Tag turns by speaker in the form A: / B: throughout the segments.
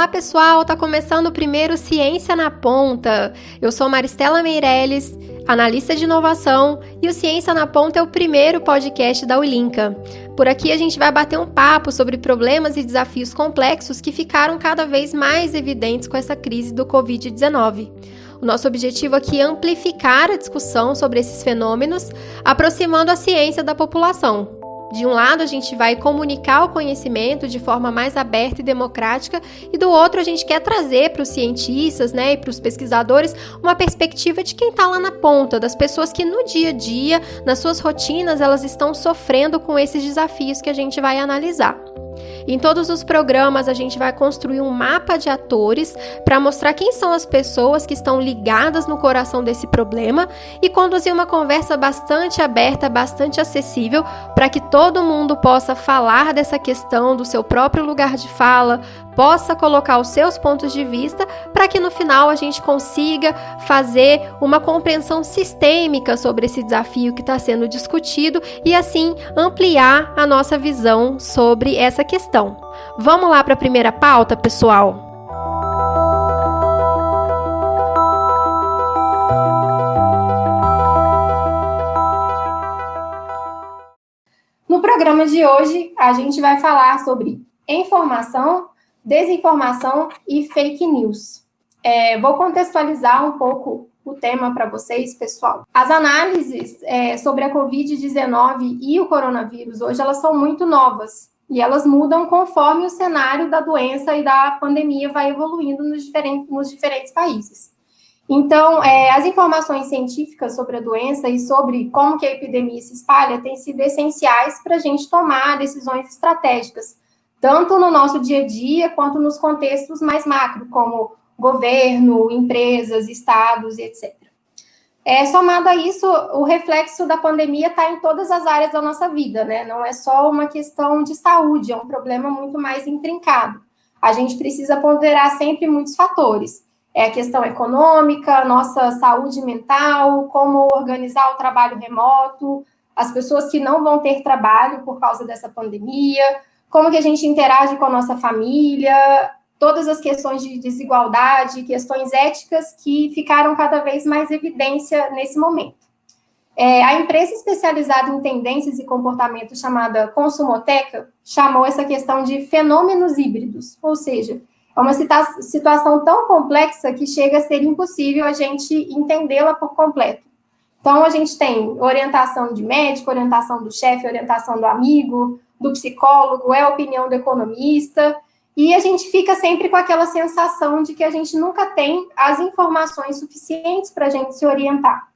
A: Olá pessoal, tá começando o primeiro Ciência na Ponta. Eu sou Maristela Meirelles, analista de inovação, e o Ciência na Ponta é o primeiro podcast da Ulinca. Por aqui a gente vai bater um papo sobre problemas e desafios complexos que ficaram cada vez mais evidentes com essa crise do Covid-19. O nosso objetivo aqui é amplificar a discussão sobre esses fenômenos, aproximando a ciência da população. De um lado, a gente vai comunicar o conhecimento de forma mais aberta e democrática, e do outro, a gente quer trazer para os cientistas, e para os pesquisadores, uma perspectiva de quem está lá na ponta, das pessoas que no dia a dia, nas suas rotinas, elas estão sofrendo com esses desafios que a gente vai analisar. Em todos os programas, a gente vai construir um mapa de atores para mostrar quem são as pessoas que estão ligadas no coração desse problema e conduzir uma conversa bastante aberta, bastante acessível, para que todo mundo possa falar dessa questão do seu próprio lugar de fala, possa colocar os seus pontos de vista, para que no final a gente consiga fazer uma compreensão sistêmica sobre esse desafio que está sendo discutido e assim ampliar a nossa visão sobre essa questão. Vamos lá para a primeira pauta, pessoal? No programa de hoje, a gente vai falar sobre informação, desinformação e fake news. Vou contextualizar um pouco o tema para vocês, pessoal. As análises sobre a Covid-19 e o coronavírus hoje, elas são muito novas e elas mudam conforme o cenário da doença e da pandemia vai evoluindo nos diferentes países. Então, as informações científicas sobre a doença e sobre como que a epidemia se espalha têm sido essenciais para a gente tomar decisões estratégicas, tanto no nosso dia a dia, quanto nos contextos mais macro, como governo, empresas, estados, etc. Somado a isso, o reflexo da pandemia está em todas as áreas da nossa vida, né? Não é só uma questão de saúde, é um problema muito mais intrincado. A gente precisa ponderar sempre muitos fatores. A questão econômica, nossa saúde mental, como organizar o trabalho remoto, as pessoas que não vão ter trabalho por causa dessa pandemia, como que a gente interage com a nossa família, todas as questões de desigualdade, questões éticas que ficaram cada vez mais em evidência nesse momento. A empresa especializada em tendências e comportamento chamada Consumoteca chamou essa questão de fenômenos híbridos, ou seja, é uma situação tão complexa que chega a ser impossível a gente entendê-la por completo. Então, a gente tem orientação de médico, orientação do chefe, orientação do amigo, do psicólogo, a opinião do economista, e a gente fica sempre com aquela sensação de que a gente nunca tem as informações suficientes para a gente se orientar.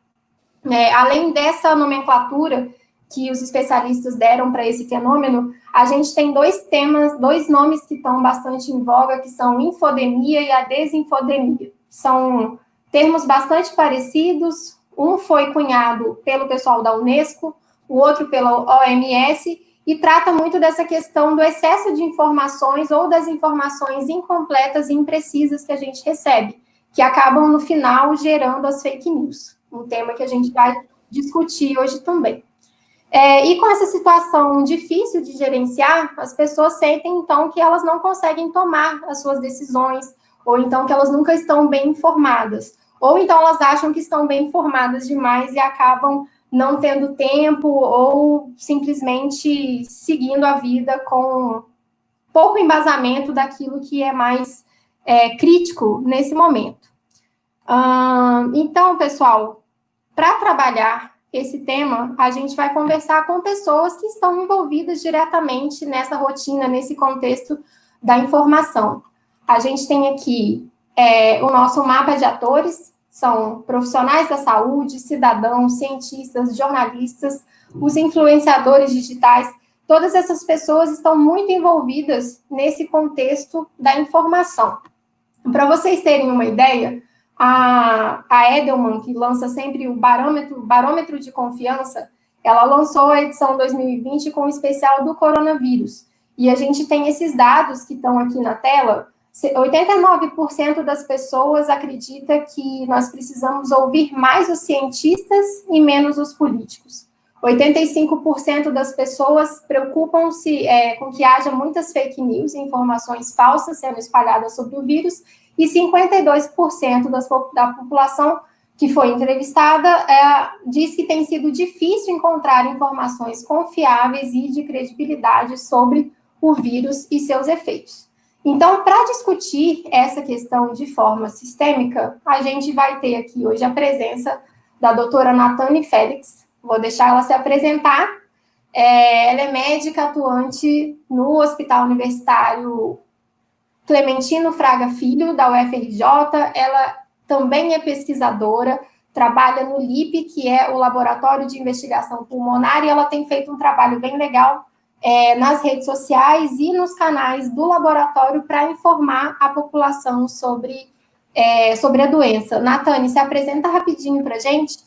A: Além dessa nomenclatura que os especialistas deram para esse fenômeno, a gente tem dois nomes que estão bastante em voga, que são infodemia e a desinfodemia. São termos bastante parecidos, um foi cunhado pelo pessoal da Unesco, o outro pela OMS, e trata muito dessa questão do excesso de informações ou das informações incompletas e imprecisas que a gente recebe, que acabam, no final, gerando as fake news, um tema que a gente vai discutir hoje também. E com essa situação difícil de gerenciar, as pessoas sentem, então, que elas não conseguem tomar as suas decisões, ou então que elas nunca estão bem informadas, ou então elas acham que estão bem informadas demais e acabam não tendo tempo ou simplesmente seguindo a vida com pouco embasamento daquilo que é mais crítico nesse momento. Então, pessoal, para trabalhar esse tema, a gente vai conversar com pessoas que estão envolvidas diretamente nessa rotina, nesse contexto da informação. A gente tem aqui o nosso mapa de atores, são profissionais da saúde, cidadãos, cientistas, jornalistas, os influenciadores digitais. Todas essas pessoas estão muito envolvidas nesse contexto da informação. Para vocês terem uma ideia, a Edelman, que lança sempre o barômetro de confiança, ela lançou a edição 2020 com o especial do coronavírus. E a gente tem esses dados que estão aqui na tela. 89% das pessoas acredita que nós precisamos ouvir mais os cientistas e menos os políticos. 85% das pessoas preocupam-se com que haja muitas fake news e informações falsas sendo espalhadas sobre o vírus, e 52% da população que foi entrevistada diz que tem sido difícil encontrar informações confiáveis e de credibilidade sobre o vírus e seus efeitos. Então, para discutir essa questão de forma sistêmica, a gente vai ter aqui hoje a presença da doutora Natane Félix. Vou deixar ela se apresentar. Ela é médica atuante no Hospital Universitário Clementino Fraga Filho, da UFRJ. Ela também é pesquisadora, trabalha no LIP, que é o Laboratório de Investigação Pulmonar, e ela tem feito um trabalho bem legal nas redes sociais e nos canais do laboratório para informar a população sobre a doença. Natane, se apresenta rapidinho para a gente.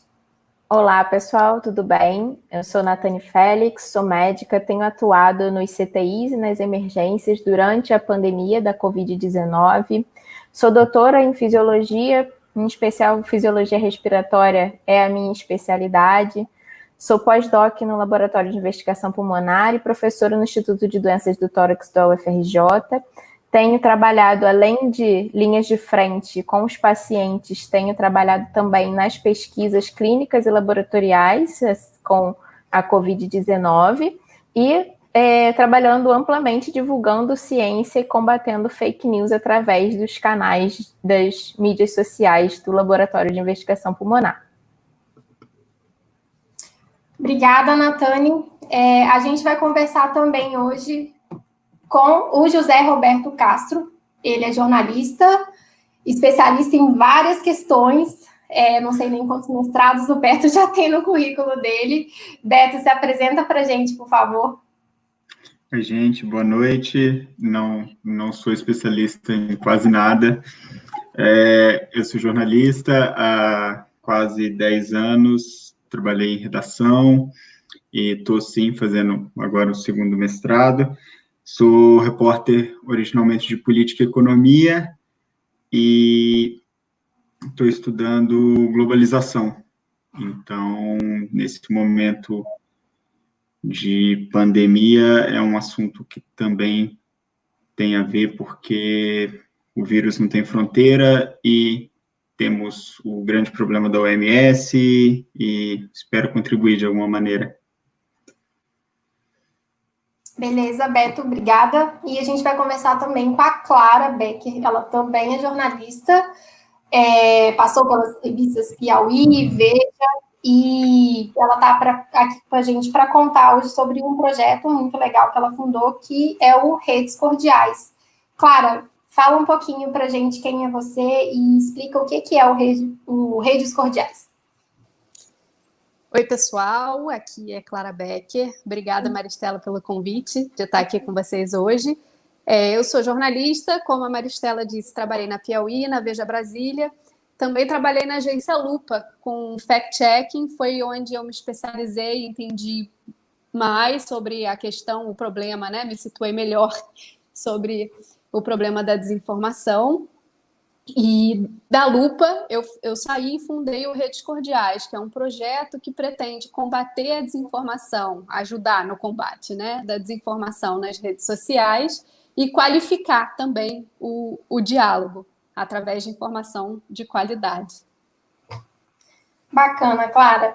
B: Olá, pessoal, tudo bem? Eu sou Natane Félix, sou médica, tenho atuado nos CTIs e nas emergências durante a pandemia da Covid-19. Sou doutora em fisiologia, em especial fisiologia respiratória é a minha especialidade. Sou pós-doc no Laboratório de Investigação Pulmonar e professora no Instituto de Doenças do Tórax da UFRJ. Tenho trabalhado, além de linhas de frente com os pacientes, tenho trabalhado também nas pesquisas clínicas e laboratoriais com a Covid-19 e trabalhando amplamente, divulgando ciência e combatendo fake news através dos canais das mídias sociais do Laboratório de Investigação Pulmonar.
A: Obrigada, Natane. A gente vai conversar também hoje com o José Roberto Castro. Ele é jornalista, especialista em várias questões, não sei nem quantos mestrados o Beto já tem no currículo dele. Beto, se apresenta para a gente, por favor.
C: Oi, gente, boa noite. Não sou especialista em quase nada. Eu sou jornalista há quase 10 anos, trabalhei em redação e estou, sim, fazendo agora o segundo mestrado. Sou repórter originalmente de política e economia e estou estudando globalização. Então, nesse momento de pandemia, é um assunto que também tem a ver porque o vírus não tem fronteira e temos o grande problema da OMS e espero contribuir de alguma maneira.
A: Beleza, Beto, obrigada. E a gente vai conversar também com a Clara Becker, ela também é jornalista, passou pelas revistas Piauí, Veja, e ela está aqui com a gente para contar hoje sobre um projeto muito legal que ela fundou, que é o Redes Cordiais. Clara, fala um pouquinho para a gente quem é você e explica o que é o Redes Cordiais.
D: Oi, pessoal, aqui é Clara Becker. Obrigada, Maristela, pelo convite de estar aqui com vocês hoje. Eu sou jornalista, como a Maristela disse, trabalhei na Piauí, na Veja Brasília. Também trabalhei na agência Lupa, com fact-checking, foi onde eu me especializei e entendi mais sobre a questão, o problema, né? Me situei melhor sobre o problema da desinformação. E da Lupa, eu saí e fundei o Redes Cordiais, que é um projeto que pretende combater a desinformação, ajudar no combate, né, da desinformação nas redes sociais e qualificar também o diálogo através de informação de qualidade.
A: Bacana, Clara.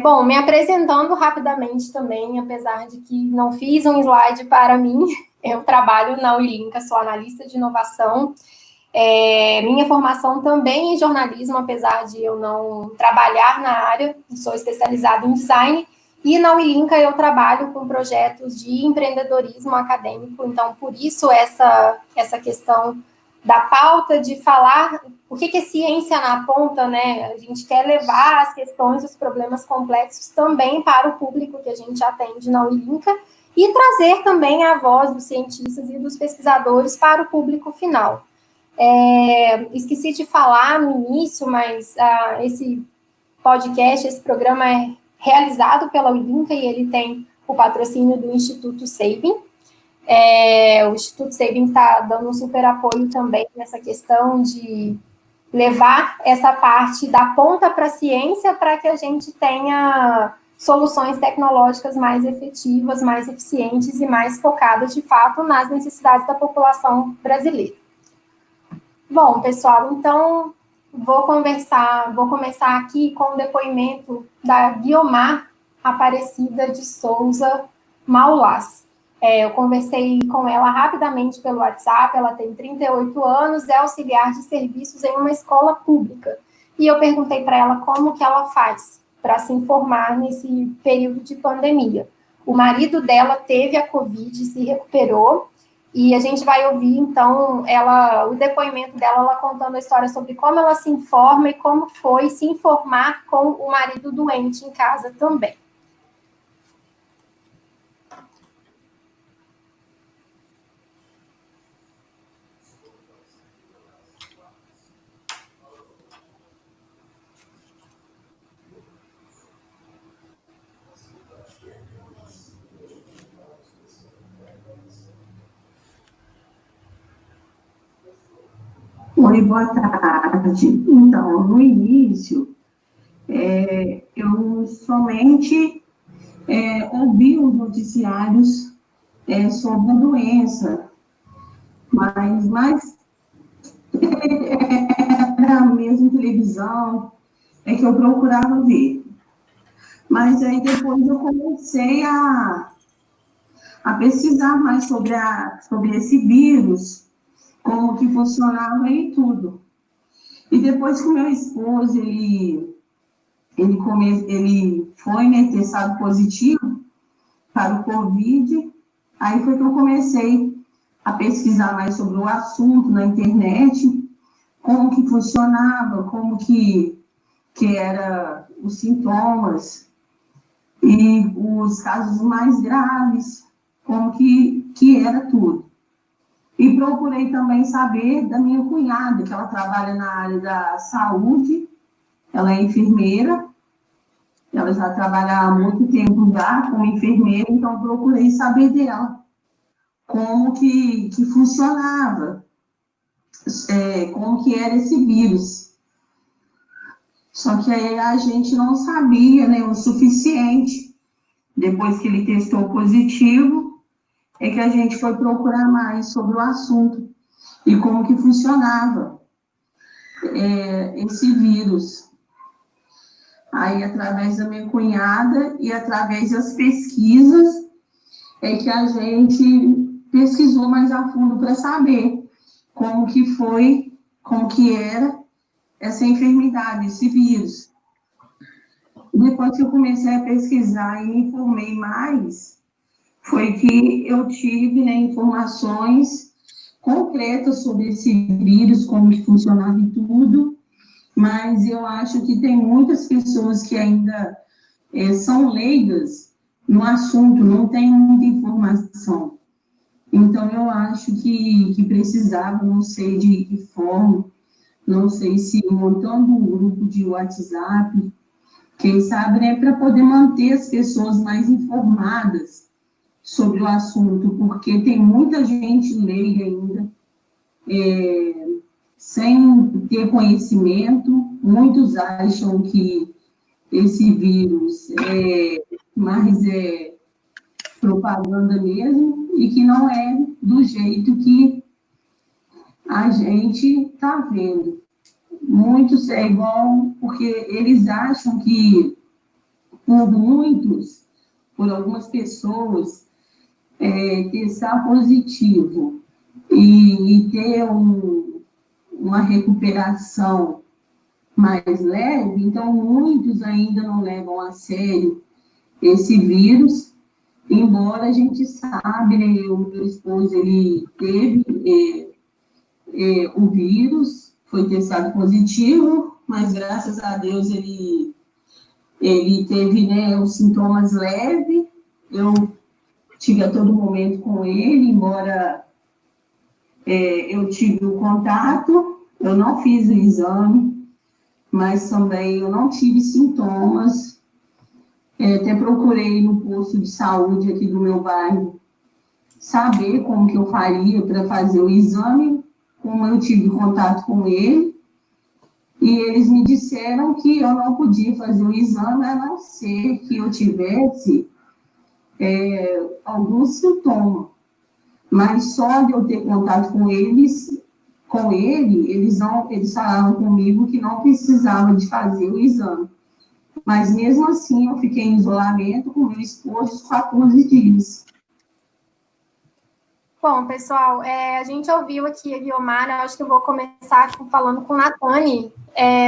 A: Bom, me apresentando rapidamente também, apesar de que não fiz um slide para mim, eu trabalho na Uilinka, sou analista de inovação. Minha formação também em jornalismo, apesar de eu não trabalhar na área, sou especializada em design, e na Uilinka eu trabalho com projetos de empreendedorismo acadêmico, então por isso essa questão da pauta de falar o que é ciência na ponta, né? A gente quer levar as questões, os problemas complexos também para o público que a gente atende na Uilinka e trazer também a voz dos cientistas e dos pesquisadores para o público final. Esqueci de falar no início, mas esse podcast, esse programa é realizado pela Uilinka e ele tem o patrocínio do Instituto Sabin. O Instituto Sabin está dando um super apoio também nessa questão de levar essa parte da ponta para a ciência para que a gente tenha soluções tecnológicas mais efetivas, mais eficientes e mais focadas, de fato, nas necessidades da população brasileira. Bom, pessoal, então, vou começar aqui com o depoimento da Guiomar Aparecida de Souza Maulás. Eu conversei com ela rapidamente pelo WhatsApp, ela tem 38 anos, é auxiliar de serviços em uma escola pública. E eu perguntei para ela como que ela faz para se informar nesse período de pandemia. O marido dela teve a Covid, se recuperou, e a gente vai ouvir, então, o depoimento dela, ela contando a história sobre como ela se informa e como foi se informar com o marido doente em casa também.
E: Oi, boa tarde. Então, no início, eu somente ouvi os noticiários sobre a doença, mas era mesmo televisão, que eu procurava ver. Mas aí depois eu comecei a pesquisar mais sobre esse vírus, como que funcionava e tudo. E depois que o meu esposo, ele foi, né, testado positivo para o Covid, aí foi que eu comecei a pesquisar mais sobre o assunto na internet, como que funcionava, como que eram os sintomas, e os casos mais graves, como que era tudo. E procurei também saber da minha cunhada, que ela trabalha na área da saúde, ela é enfermeira, ela já trabalha há muito tempo já como enfermeira, então procurei saber dela, como que funcionava, como que era esse vírus. Só que aí a gente não sabia, né, o suficiente. Depois que ele testou positivo, é que a gente foi procurar mais sobre o assunto e como que funcionava esse vírus. Aí, através da minha cunhada e através das pesquisas, é que a gente pesquisou mais a fundo para saber como que era essa enfermidade, esse vírus. Depois que eu comecei a pesquisar e me informei mais, foi que eu tive, né, informações concretas sobre esse vírus, como que funcionava e tudo, mas eu acho que tem muitas pessoas que ainda são leigas no assunto, não tem muita informação. Então, eu acho que precisava, não sei de que forma, não sei se montando um grupo de WhatsApp, quem sabe, né, para poder manter as pessoas mais informadas sobre o assunto, porque tem muita gente leiga ainda, sem ter conhecimento. Muitos acham que esse vírus mais propaganda mesmo, e que não é do jeito que a gente está vendo. Muitos é igual, porque eles acham que, por algumas pessoas, testar positivo e ter uma recuperação mais leve, então muitos ainda não levam a sério esse vírus, embora a gente sabe, né, o meu esposo, ele teve o vírus, foi testado positivo, mas graças a Deus ele teve, né, os sintomas leves. Eu tive a todo momento com ele, embora eu tive o contato, eu não fiz o exame, mas também eu não tive sintomas. Até procurei no posto de saúde aqui do meu bairro saber como que eu faria para fazer o exame, como eu tive contato com ele. e eles me disseram que eu não podia fazer o exame, a não ser que eu tivesse algum sintoma. Mas só de eu ter contato com eles, eles falaram comigo que não precisava de fazer o exame. Mas mesmo assim, eu fiquei em isolamento com meu esposo os 14 dias.
A: Bom, pessoal, a gente ouviu aqui a Guiomara, acho que eu vou começar falando com Nathane.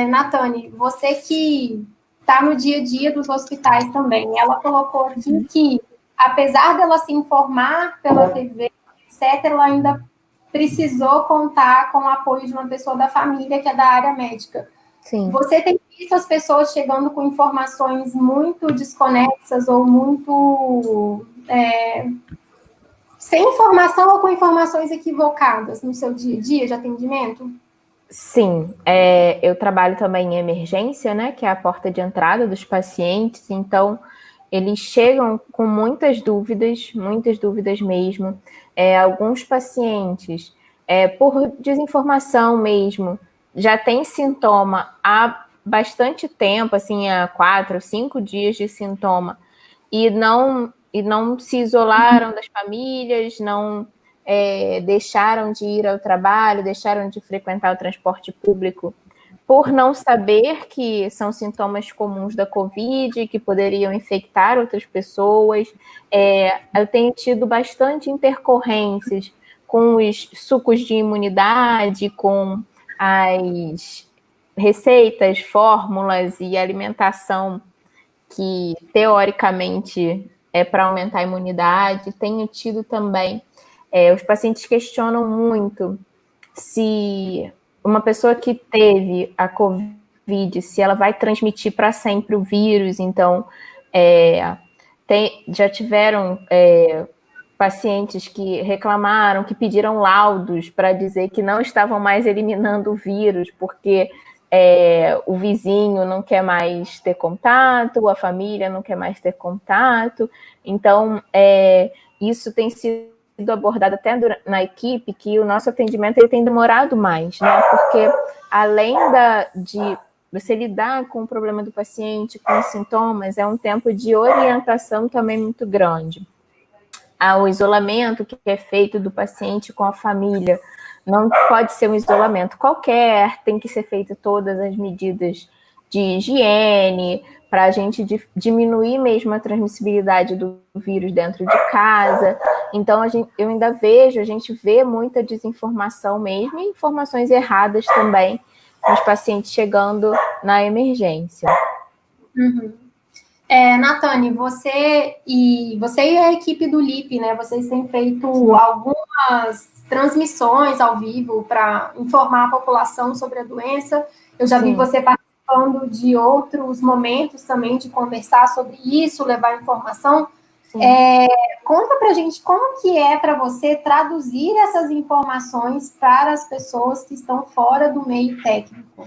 A: Nathane, você que está no dia a dia dos hospitais também, ela colocou aqui que, apesar dela se informar pela TV, etc., ela ainda precisou contar com o apoio de uma pessoa da família que é da área médica.
B: Sim.
A: Você tem visto as pessoas chegando com informações muito desconexas ou muito sem informação ou com informações equivocadas no seu dia a dia de atendimento?
B: Sim, eu trabalho também em emergência, né, que é a porta de entrada dos pacientes, então eles chegam com muitas dúvidas mesmo. Alguns pacientes, por desinformação mesmo, já tem sintoma há bastante tempo, assim, há 4, 5 dias de sintoma, e não se isolaram das famílias, não deixaram de ir ao trabalho, deixaram de frequentar o transporte público, por não saber que são sintomas comuns da Covid, que poderiam infectar outras pessoas. Eu tenho tido bastante intercorrências com os sucos de imunidade, com as receitas, fórmulas e alimentação que, teoricamente, é para aumentar a imunidade. Tenho tido também, os pacientes questionam muito se uma pessoa que teve a Covid, se ela vai transmitir para sempre o vírus. Então, já tiveram pacientes que reclamaram, que pediram laudos para dizer que não estavam mais eliminando o vírus, porque o vizinho não quer mais ter contato, a família não quer mais ter contato. Então, isso tem sido abordado até na equipe, que o nosso atendimento ele tem demorado mais, né? Porque além de você lidar com o problema do paciente, com os sintomas, é um tempo de orientação também muito grande. O isolamento que é feito do paciente com a família não pode ser um isolamento qualquer, tem que ser feito todas as medidas de higiene, para a gente diminuir mesmo a transmissibilidade do vírus dentro de casa. Então, a gente vê muita desinformação mesmo, e informações erradas também nos pacientes chegando na emergência.
A: Uhum. Nathane, você e a equipe do LIP, né? Vocês têm feito algumas transmissões ao vivo para informar a população sobre a doença. Eu já vi você participando de outros momentos também de conversar sobre isso, levar informação. Conta pra gente como que é para você traduzir essas informações para as pessoas que estão fora do meio técnico.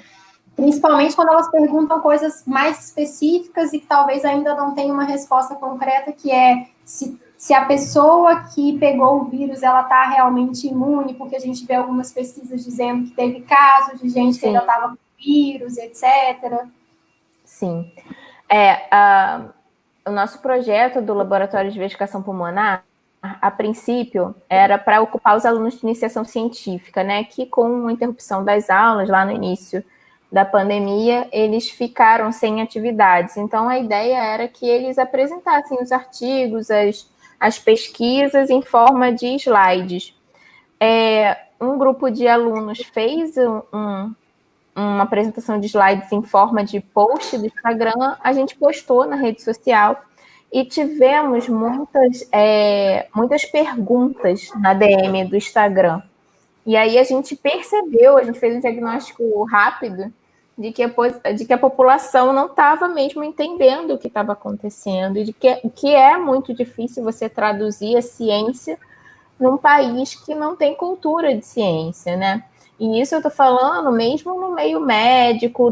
A: Principalmente quando elas perguntam coisas mais específicas e que talvez ainda não tenham uma resposta concreta, que é se a pessoa que pegou o vírus, ela está realmente imune, porque a gente vê algumas pesquisas dizendo que teve casos de gente que ainda estava com vírus, etc.
B: Sim. O nosso projeto do Laboratório de Investigação Pulmonar, a princípio, era para ocupar os alunos de iniciação científica, né, que com a interrupção das aulas lá no início da pandemia, eles ficaram sem atividades. Então, a ideia era que eles apresentassem os artigos, as pesquisas em forma de slides. Um grupo de alunos fez uma apresentação de slides em forma de post do Instagram, a gente postou na rede social e tivemos muitas perguntas na DM do Instagram. E aí a gente percebeu, a gente fez um diagnóstico rápido de que a população não estava mesmo entendendo o que estava acontecendo, e de que é muito difícil você traduzir a ciência num país que não tem cultura de ciência, né? E isso eu estou falando mesmo no meio médico,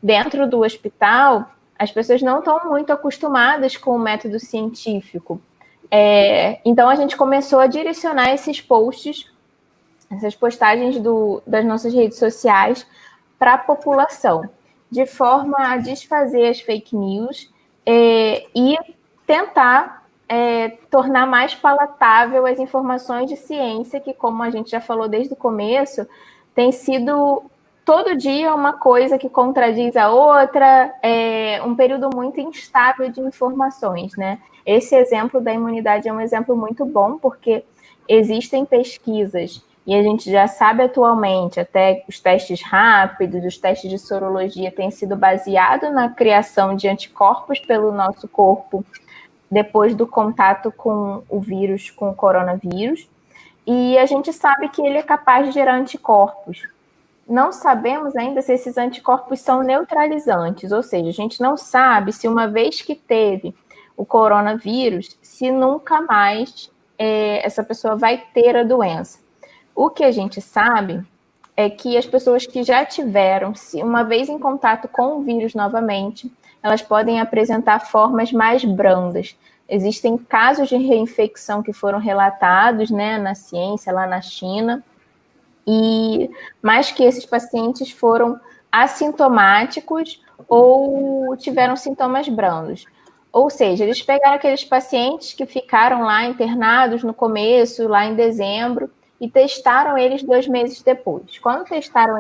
B: dentro do hospital, as pessoas não estão muito acostumadas com o método científico. Então a gente começou a direcionar esses posts, essas postagens das nossas redes sociais, para a população, de forma a desfazer as fake news e tentar tornar mais palatável as informações de ciência, que, como a gente já falou desde o começo, tem sido todo dia uma coisa que contradiz a outra, um período muito instável de informações, né? Esse exemplo da imunidade é um exemplo muito bom, porque existem pesquisas, e a gente já sabe atualmente, até os testes rápidos, os testes de sorologia têm sido baseados na criação de anticorpos pelo nosso corpo depois do contato com o vírus, com o coronavírus, e a gente sabe que ele é capaz de gerar anticorpos. Não sabemos ainda se esses anticorpos são neutralizantes, ou seja, a gente não sabe se uma vez que teve o coronavírus, se nunca mais essa pessoa vai ter a doença. O que a gente sabe é que as pessoas que já tiveram, se uma vez em contato com o vírus novamente, elas podem apresentar formas mais brandas. Existem casos de reinfecção que foram relatados, né, na ciência, lá na China, mas que esses pacientes foram assintomáticos ou tiveram sintomas brandos. Ou seja, eles pegaram aqueles pacientes que ficaram lá internados no começo, lá em dezembro, e testaram eles 2 meses depois. Quando testaram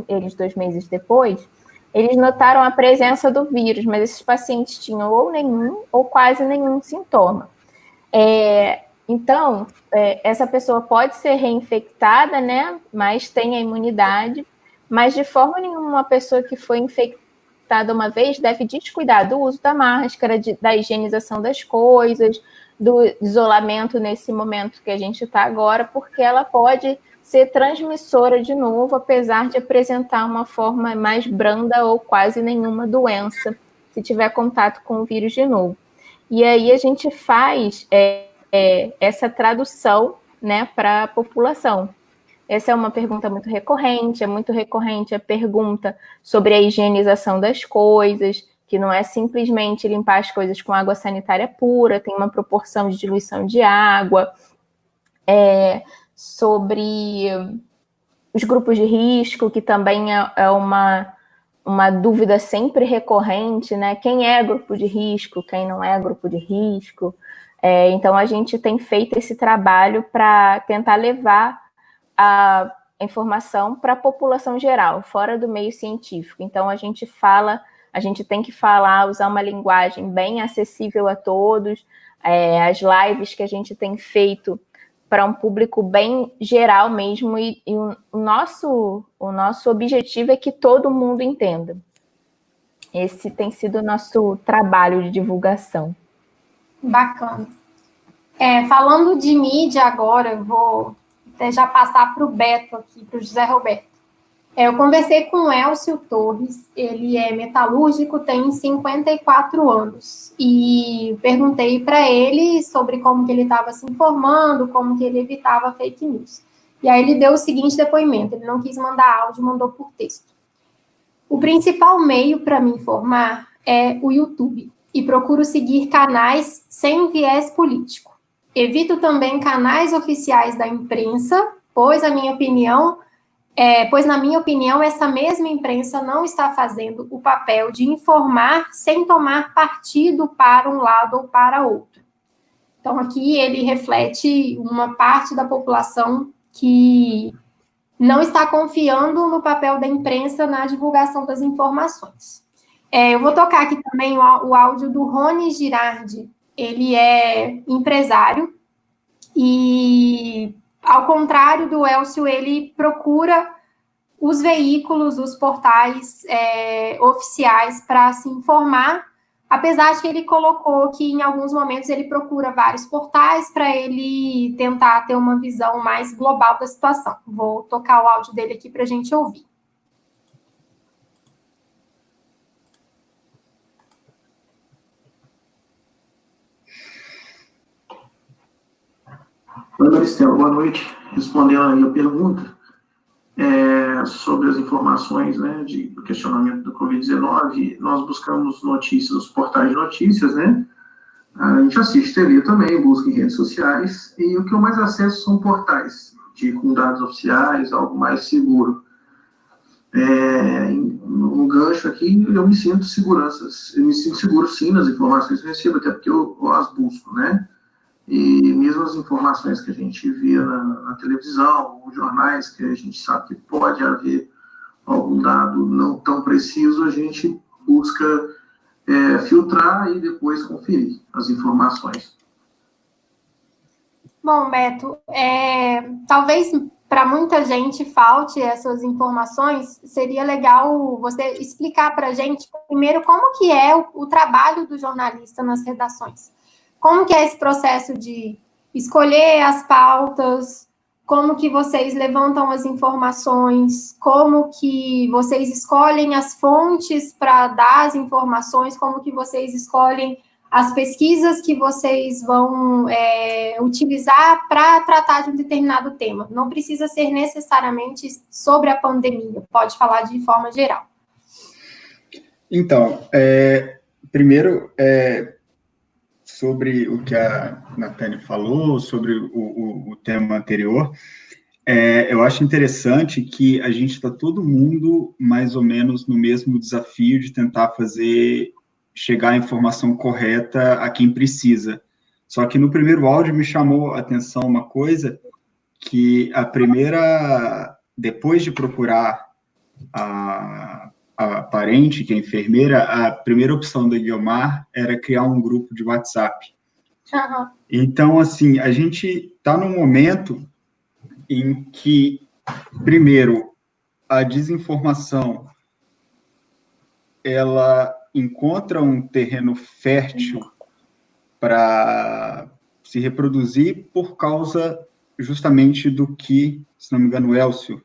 B: eles 2 meses depois, eles notaram a presença do vírus, mas esses pacientes tinham ou nenhum ou quase nenhum sintoma. Então, essa pessoa pode ser reinfectada, né? Mas tem a imunidade, mas de forma nenhuma uma pessoa que foi infectada uma vez deve descuidar do uso da máscara, da higienização das coisas, do isolamento nesse momento que a gente está agora, porque ela pode ser transmissora de novo, apesar de apresentar uma forma mais branda ou quase nenhuma doença, se tiver contato com o vírus de novo. E aí a gente faz essa tradução, né, para a população. Essa é uma pergunta muito recorrente, a pergunta sobre a higienização das coisas, que não é simplesmente limpar as coisas com água sanitária pura, tem uma proporção de diluição de água, sobre os grupos de risco, que também é uma dúvida sempre recorrente, né? Quem é grupo de risco, quem não é grupo de risco. Então, a gente tem feito esse trabalho para tentar levar a informação para a população geral, fora do meio científico. Então, a gente tem que falar, usar uma linguagem bem acessível a todos. As lives que a gente tem feito para um público bem geral mesmo, e o nosso objetivo é que todo mundo entenda. Esse tem sido o nosso trabalho de divulgação.
A: Bacana. Falando de mídia agora, eu vou até já passar para o Beto aqui, para o José Roberto. Eu conversei com o Elcio Torres, ele é metalúrgico, tem 54 anos, e perguntei para ele sobre como que ele estava se informando, como que ele evitava fake news. E aí ele deu o seguinte depoimento, ele não quis mandar áudio, mandou por texto. O principal meio para me informar é o YouTube, e procuro seguir canais sem viés político. Evito também canais oficiais da imprensa, pois na minha opinião, essa mesma imprensa não está fazendo o papel de informar sem tomar partido para um lado ou para outro. Então, aqui ele reflete uma parte da população que não está confiando no papel da imprensa na divulgação das informações. Eu vou tocar aqui também o áudio do Rony Girardi. Ele é empresário e, ao contrário do Elcio, ele procura os veículos, os portais oficiais para se informar, apesar de que ele colocou que em alguns momentos ele procura vários portais para ele tentar ter uma visão mais global da situação. Vou tocar o áudio dele aqui para a gente ouvir.
F: Oi, Maristela, boa noite. Respondendo aí a pergunta sobre as informações, né, do questionamento do Covid-19, nós buscamos notícias nos portais de notícias, né? A gente assiste TV também, busca em redes sociais, e o que eu mais acesso são portais com dados oficiais, algo mais seguro. No gancho aqui, eu me sinto seguro sim nas informações que eu recebo, até porque eu as busco, né? E mesmo as informações que a gente vê na televisão, ou jornais, que a gente sabe que pode haver algum dado não tão preciso, a gente busca filtrar e depois conferir as informações.
A: Bom, Beto, talvez para muita gente falte essas informações, seria legal você explicar para a gente, primeiro, como que é o trabalho do jornalista nas redações. Como que é esse processo de escolher as pautas, como que vocês levantam as informações, como que vocês escolhem as fontes para dar as informações, como que vocês escolhem as pesquisas que vocês vão utilizar para tratar de um determinado tema. Não precisa ser necessariamente sobre a pandemia, pode falar de forma geral.
C: Então, primeiro, sobre o que a Natane falou, sobre o tema anterior, eu acho interessante que a gente está todo mundo mais ou menos no mesmo desafio de tentar chegar à informação correta a quem precisa. Só que no primeiro áudio me chamou a atenção uma coisa, que depois de procurar a parente, que é enfermeira, a primeira opção da Guiomar era criar um grupo de WhatsApp.
A: Uhum.
C: Então, assim, a gente está num momento em que, primeiro, a desinformação, ela encontra um terreno fértil para se reproduzir por causa justamente do que, se não me engano, o Elcio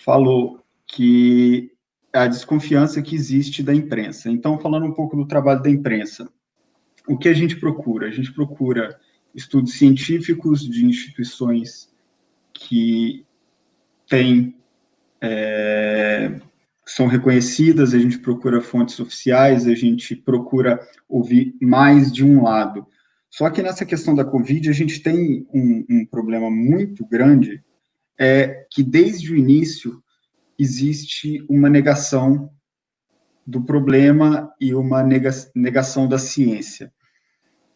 C: falou, que a desconfiança que existe da imprensa. Então, falando um pouco do trabalho da imprensa, o que a gente procura? A gente procura estudos científicos de instituições que são reconhecidas, a gente procura fontes oficiais, a gente procura ouvir mais de um lado. Só que nessa questão da Covid, a gente tem um problema muito grande, que desde o início existe uma negação do problema e uma negação da ciência.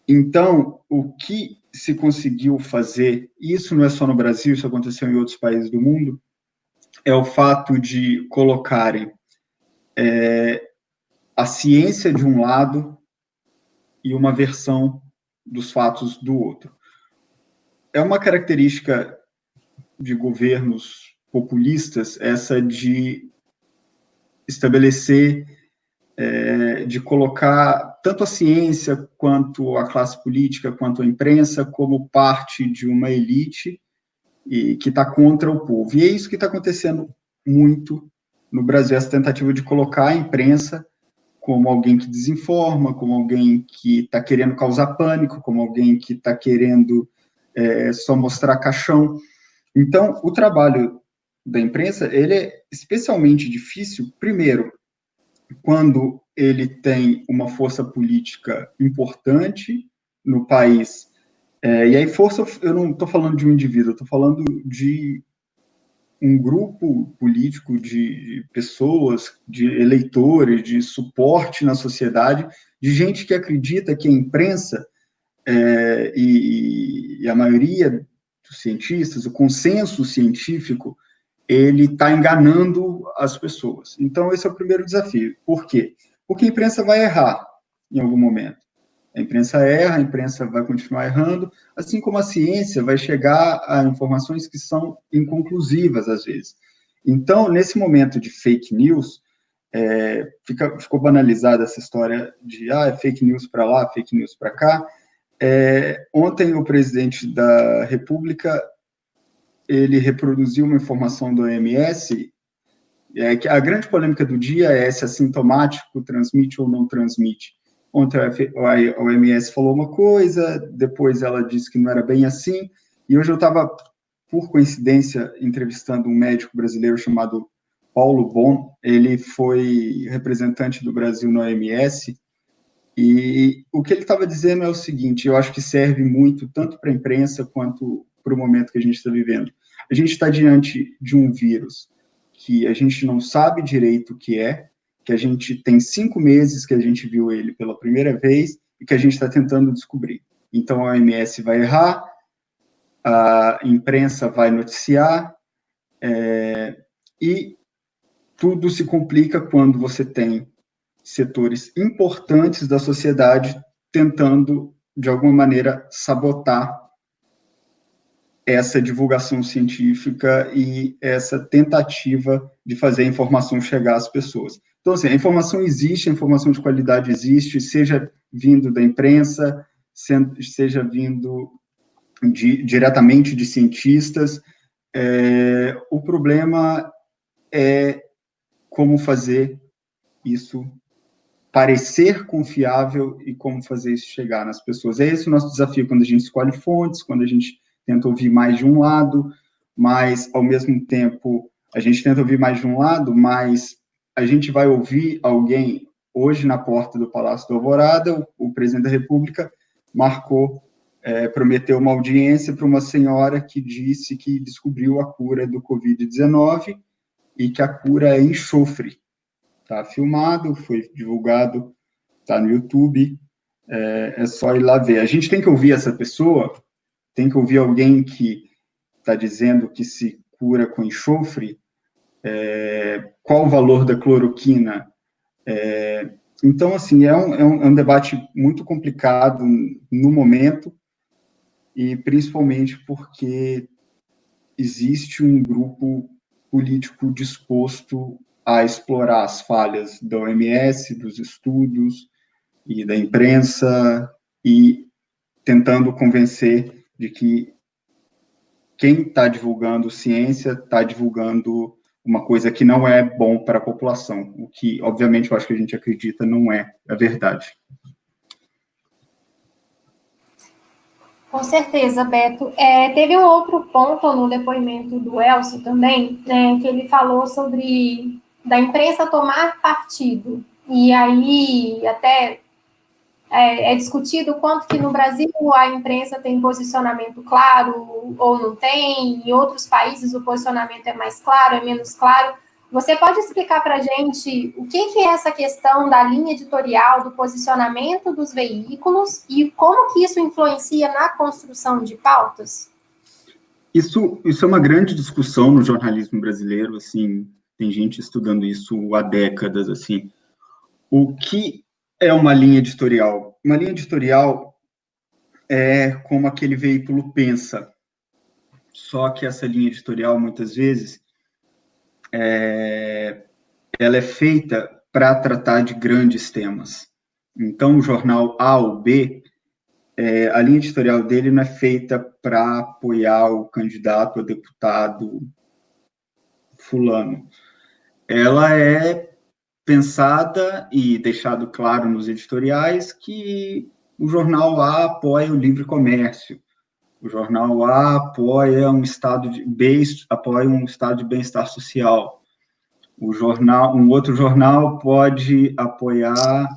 C: Então, o que se conseguiu fazer, e isso não é só no Brasil, isso aconteceu em outros países do mundo, é o fato de colocarem a ciência de um lado e uma versão dos fatos do outro. É uma característica de governos populistas, essa de estabelecer, de colocar tanto a ciência, quanto a classe política, quanto a imprensa, como parte de uma elite e que está contra o povo. E é isso que está acontecendo muito no Brasil, essa tentativa de colocar a imprensa como alguém que desinforma, como alguém que está querendo causar pânico, como alguém que está querendo só mostrar caixão. Então, o trabalho da imprensa, ele é especialmente difícil, primeiro, quando ele tem uma força política importante no país. E aí, força, eu não estou falando de um indivíduo, eu estou falando de um grupo político de pessoas, de eleitores, de suporte na sociedade, de gente que acredita que a imprensa e a maioria dos cientistas, o consenso científico, ele está enganando as pessoas. Então, esse é o primeiro desafio. Por quê? Porque a imprensa vai errar em algum momento. A imprensa erra, a imprensa vai continuar errando, assim como a ciência vai chegar a informações que são inconclusivas, às vezes. Então, nesse momento de fake news, ficou banalizada essa história de fake news para lá, fake news para cá. Ontem, o presidente da República, ele reproduziu uma informação do OMS, que a grande polêmica do dia é se assintomático transmite ou não transmite. Ontem a OMS falou uma coisa, depois ela disse que não era bem assim, e hoje eu estava, por coincidência, entrevistando um médico brasileiro chamado Paulo Bon. Ele foi representante do Brasil na OMS, e o que ele estava dizendo é o seguinte, eu acho que serve muito tanto para a imprensa quanto para o momento que a gente está vivendo. A gente está diante de um vírus que a gente não sabe direito o que é, que a gente tem 5 meses que a gente viu ele pela primeira vez e que a gente está tentando descobrir. Então, a OMS vai errar, a imprensa vai noticiar, e tudo se complica quando você tem setores importantes da sociedade tentando, de alguma maneira, sabotar essa divulgação científica e essa tentativa de fazer a informação chegar às pessoas. Então, assim, a informação existe, a informação de qualidade existe, seja vindo da imprensa, seja vindo diretamente de cientistas. O problema é como fazer isso parecer confiável e como fazer isso chegar nas pessoas. É esse o nosso desafio quando a gente escolhe fontes, quando a gente tenta ouvir mais de um lado, mas, ao mesmo tempo, a gente tenta ouvir mais de um lado, mas a gente vai ouvir alguém, hoje, na porta do Palácio da Alvorada, o presidente da República prometeu uma audiência para uma senhora que disse que descobriu a cura do Covid-19 e que a cura é enxofre. Está filmado, foi divulgado, está no YouTube, é só ir lá ver. A gente tem que ouvir essa pessoa, tem que ouvir alguém que está dizendo que se cura com enxofre, qual o valor da cloroquina. Então, assim, é um debate muito complicado no momento, e principalmente porque existe um grupo político disposto a explorar as falhas da OMS, dos estudos e da imprensa, e tentando convencer de que quem está divulgando ciência está divulgando uma coisa que não é bom para a população, o que, obviamente, eu acho que a gente acredita não é a verdade.
A: Com certeza, Beto. Teve um outro ponto no depoimento do Elcio também, né, que ele falou sobre da imprensa tomar partido. E aí até é discutido quanto que no Brasil a imprensa tem posicionamento claro ou não tem, em outros países o posicionamento é mais claro, é menos claro. Você pode explicar para a gente o que é essa questão da linha editorial, do posicionamento dos veículos e como que isso influencia na construção de pautas?
C: Isso é uma grande discussão no jornalismo brasileiro, assim, tem gente estudando isso há décadas, assim. O que é uma linha editorial? Uma linha editorial é como aquele veículo pensa, só que essa linha editorial, muitas vezes, ela é feita para tratar de grandes temas. Então, o jornal A ou B, a linha editorial dele não é feita para apoiar o candidato a deputado fulano. Ela é pensada e deixado claro nos editoriais que o jornal A apoia o livre comércio, o jornal A apoia um estado de bem-estar social, um outro jornal pode apoiar,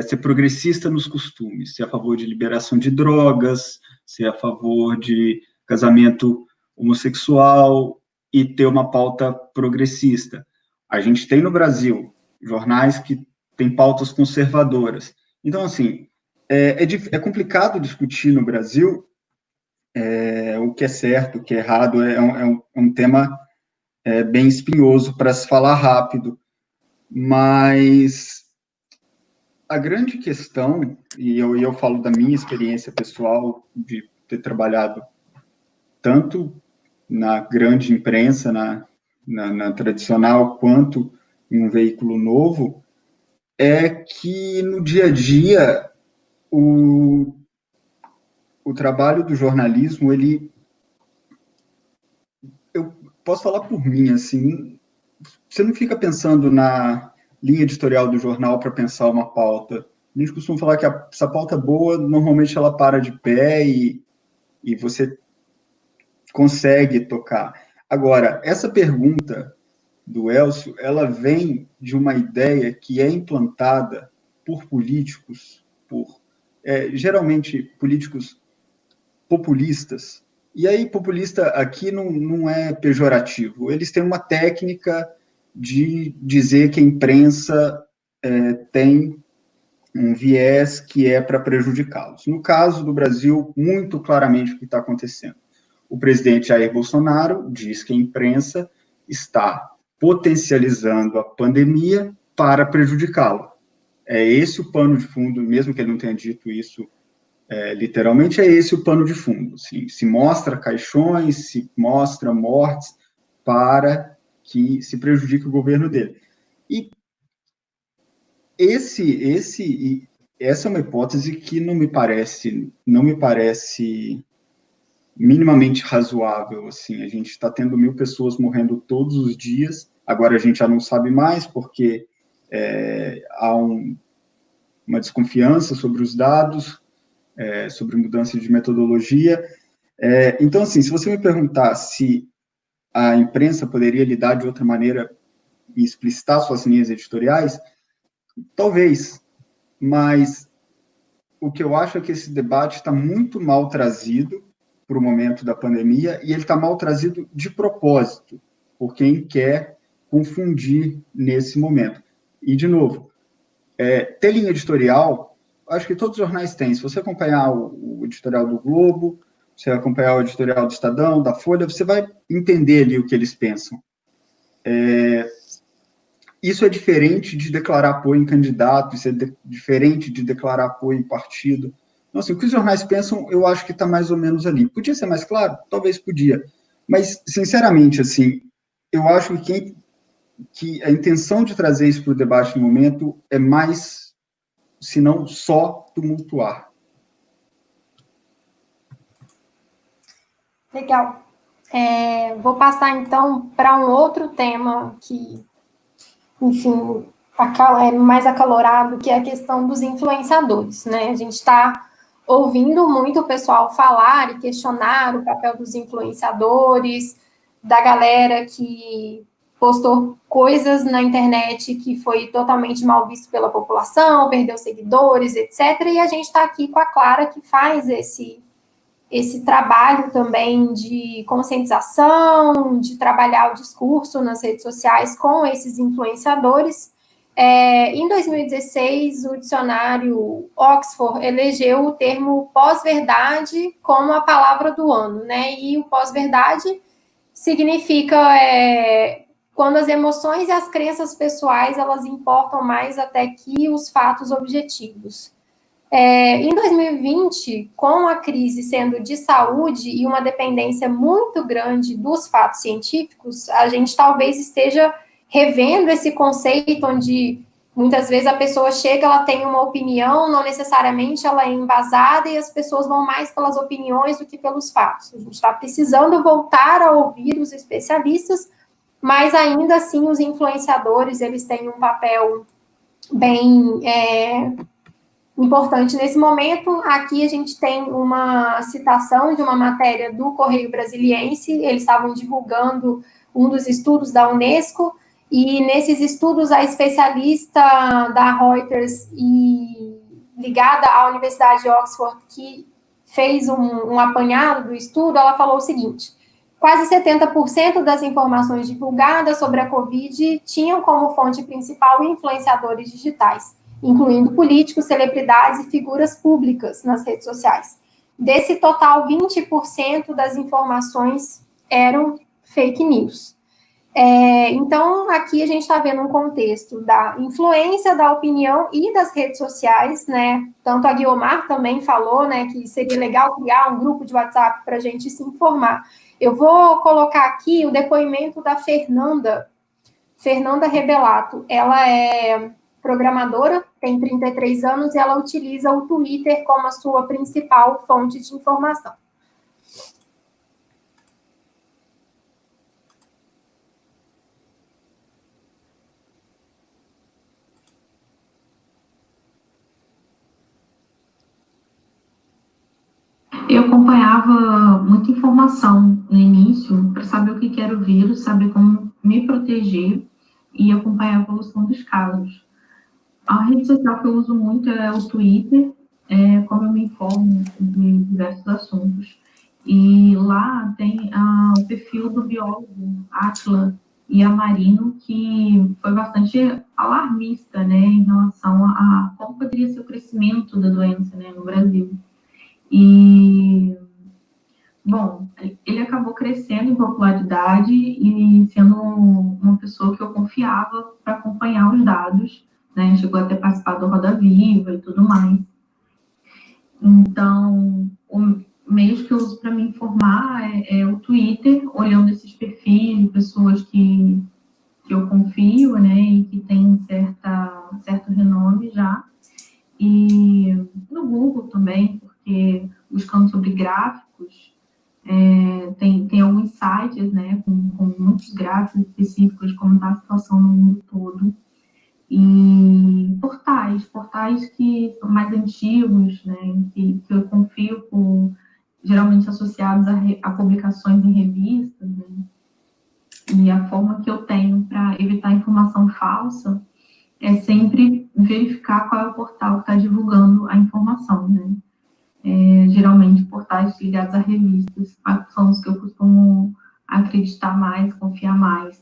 C: ser progressista nos costumes, ser a favor de liberação de drogas, ser a favor de casamento homossexual e ter uma pauta progressista. A gente tem no Brasil jornais que têm pautas conservadoras. Então, assim, é complicado discutir no Brasil o que é certo, o que é errado, é um tema bem espinhoso para se falar rápido, mas a grande questão, e eu falo da minha experiência pessoal de ter trabalhado tanto na grande imprensa, na tradicional, quanto em um veículo novo, é que no dia a dia o trabalho do jornalismo, eu posso falar por mim, assim, você não fica pensando na linha editorial do jornal para pensar uma pauta. A gente costuma falar que essa pauta boa, normalmente ela para de pé e você consegue tocar. Agora, essa pergunta do Elcio, ela vem de uma ideia que é implantada por políticos, geralmente políticos populistas. E aí, populista aqui não é pejorativo. Eles têm uma técnica de dizer que a imprensa tem um viés que é para prejudicá-los. No caso do Brasil, muito claramente o que está acontecendo. O presidente Jair Bolsonaro diz que a imprensa está potencializando a pandemia para prejudicá-la. É esse o pano de fundo, mesmo que ele não tenha dito isso literalmente, é esse o pano de fundo. Assim, se mostra caixões, se mostra mortes para que se prejudique o governo dele. E essa é uma hipótese que não me parece minimamente razoável. Assim, a gente está tendo 1.000 pessoas morrendo todos os dias, agora a gente já não sabe mais, porque há uma desconfiança sobre os dados, sobre mudança de metodologia. Então, assim, se você me perguntar se a imprensa poderia lidar de outra maneira e explicitar suas linhas editoriais, talvez, mas o que eu acho é que esse debate está muito mal trazido para o momento da pandemia, e ele está mal trazido de propósito, por quem quer confundir nesse momento. E, de novo, ter linha editorial, acho que todos os jornais têm. Se você acompanhar o editorial do Globo, você acompanhar o editorial do Estadão, da Folha, você vai entender ali o que eles pensam. Isso é diferente de declarar apoio em candidato, isso é diferente de declarar apoio em partido. Então, assim, o que os jornais pensam, eu acho que está mais ou menos ali. Podia ser mais claro? Talvez podia. Mas, sinceramente, assim, eu acho que a intenção de trazer isso para o debate no momento é mais, se não só, tumultuar.
A: Legal. Vou passar, então, para um outro tema que, enfim, é mais acalorado, que é a questão dos influenciadores, né? A gente está ouvindo muito o pessoal falar e questionar o papel dos influenciadores, da galera que postou coisas na internet que foi totalmente mal visto pela população, perdeu seguidores, etc. E a gente está aqui com a Clara, que faz esse trabalho também de conscientização, de trabalhar o discurso nas redes sociais com esses influenciadores. Em 2016, o dicionário Oxford elegeu o termo pós-verdade como a palavra do ano, né? E o pós-verdade significa quando as emoções e as crenças pessoais, elas importam mais até que os fatos objetivos. Em 2020, com a crise sendo de saúde e uma dependência muito grande dos fatos científicos, a gente talvez esteja revendo esse conceito onde muitas vezes a pessoa chega, ela tem uma opinião, não necessariamente ela é embasada, e as pessoas vão mais pelas opiniões do que pelos fatos. A gente está precisando voltar a ouvir os especialistas, mas ainda assim os influenciadores, eles têm um papel bem importante nesse momento. Aqui a gente tem uma citação de uma matéria do Correio Brasiliense, eles estavam divulgando um dos estudos da Unesco, e nesses estudos a especialista da Reuters e ligada à Universidade de Oxford, que fez um apanhado do estudo, ela falou o seguinte: quase 70% das informações divulgadas sobre a Covid tinham como fonte principal influenciadores digitais, incluindo políticos, celebridades e figuras públicas nas redes sociais. Desse total, 20% das informações eram fake news. Então, aqui a gente está vendo um contexto da influência da opinião e das redes sociais, né? Tanto a Guiomar também falou, né, que seria legal criar um grupo de WhatsApp para a gente se informar. Eu vou colocar aqui o depoimento da Fernanda Rebelato. Ela é programadora, tem 33 anos, e ela utiliza o Twitter como a sua principal fonte de informação.
E: Eu acompanhava muita informação no início para saber o que era o vírus, saber como me proteger e acompanhar a evolução dos casos. A rede social que eu uso muito é o Twitter, como eu me informo de diversos assuntos. E lá tem o perfil do biólogo Átila
G: e a Marino, que foi bastante alarmista, né, em relação a como poderia ser o crescimento da doença, né, no Brasil. E, bom, ele acabou crescendo em popularidade e sendo uma pessoa que eu confiava para acompanhar os dados, né, chegou até a participar do Roda Viva e tudo mais. Então, meios que eu uso para me informar é o Twitter, olhando esses perfis de pessoas que eu confio, né, e que tem certo renome já. E no Google também, porque buscando sobre gráficos, tem alguns sites, né, com muitos gráficos específicos de como está a situação no mundo todo. E portais que são mais antigos, né, que eu confio geralmente associados a publicações em revistas, né, e a forma que eu tenho para evitar informação falsa é sempre verificar qual é o portal que está divulgando a informação, né. Geralmente portais ligados a revistas são os que eu costumo acreditar mais, confiar mais.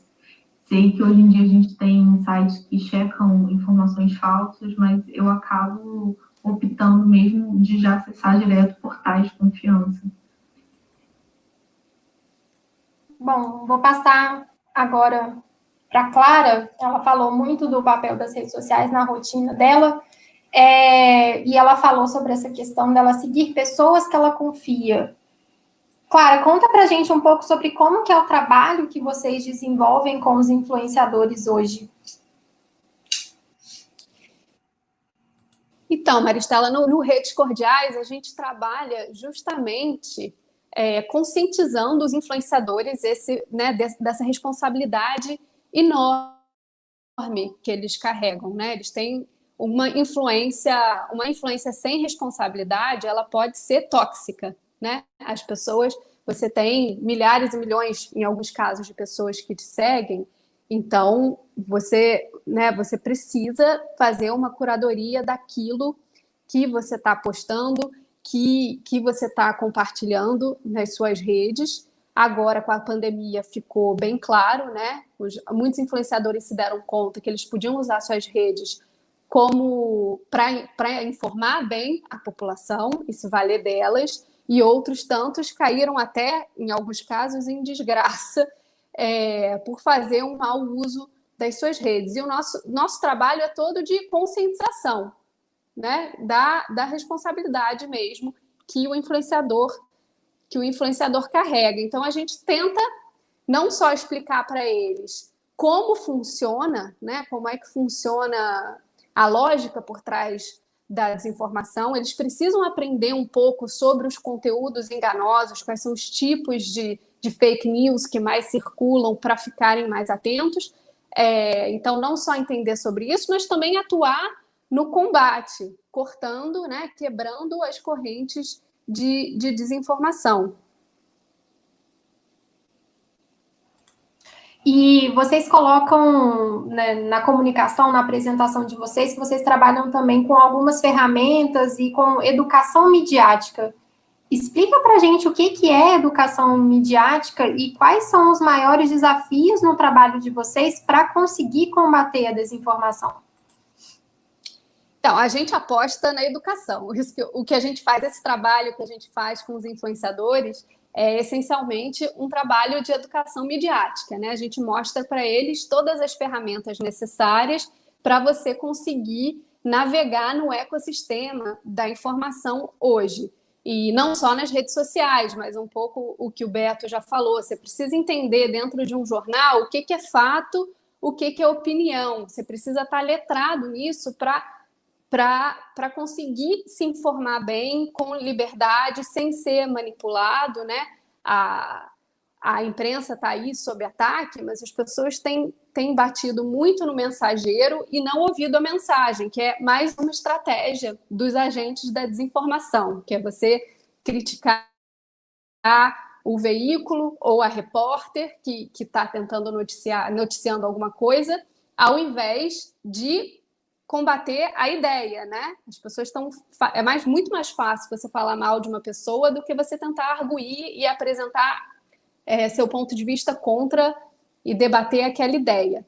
G: Sei que hoje em dia a gente tem sites que checam informações falsas, mas eu acabo optando mesmo de já acessar direto portais de confiança.
A: Bom, vou passar agora para a Clara. Ela falou muito do papel das redes sociais na rotina dela, e ela falou sobre essa questão dela seguir pessoas que ela confia. Clara, conta pra gente um pouco sobre como que é o trabalho que vocês desenvolvem com os influenciadores hoje.
D: Então, Maristela, no Redes Cordiais, a gente trabalha justamente conscientizando os influenciadores dessa responsabilidade enorme que eles carregam, né? Eles têm uma influência sem responsabilidade, ela pode ser tóxica, né? As pessoas, você tem milhares e milhões, em alguns casos, de pessoas que te seguem, então você precisa fazer uma curadoria daquilo que você está postando, que você está compartilhando nas suas redes. Agora, com a pandemia, ficou bem claro, né? Muitos influenciadores se deram conta que eles podiam usar suas redes como para informar bem a população e se valer delas, e outros tantos caíram até, em alguns casos, em desgraça por fazer um mau uso das suas redes. E o nosso trabalho é todo de conscientização, né, da responsabilidade mesmo que o influenciador carrega. Então, a gente tenta não só explicar para eles como funciona, né, como é que funciona a lógica por trás da desinformação. Eles precisam aprender um pouco sobre os conteúdos enganosos, quais são os tipos de fake news que mais circulam, para ficarem mais atentos. Então, não só entender sobre isso, mas também atuar no combate, cortando, né, quebrando as correntes de desinformação.
A: E vocês colocam, né, na comunicação, na apresentação de vocês, que vocês trabalham também com algumas ferramentas e com educação midiática. Explica para a gente o que é educação midiática e quais são os maiores desafios no trabalho de vocês para conseguir combater a desinformação.
D: Então, a gente aposta na educação. O que a gente faz, esse trabalho que a gente faz com os influenciadores, é essencialmente um trabalho de educação midiática, né? A gente mostra para eles todas as ferramentas necessárias para você conseguir navegar no ecossistema da informação hoje. E não só nas redes sociais, mas um pouco o que o Beto já falou. Você precisa entender dentro de um jornal o que é fato, o que é opinião. Você precisa estar letrado nisso para conseguir se informar bem, com liberdade, sem ser manipulado, né? A imprensa está aí sob ataque, mas as pessoas têm batido muito no mensageiro e não ouvido a mensagem, que é mais uma estratégia dos agentes da desinformação, que é você criticar o veículo ou a repórter que está tentando noticiando alguma coisa, ao invés de combater a ideia, né? As pessoas é muito mais fácil você falar mal de uma pessoa do que você tentar arguir e apresentar seu ponto de vista contra e debater aquela ideia.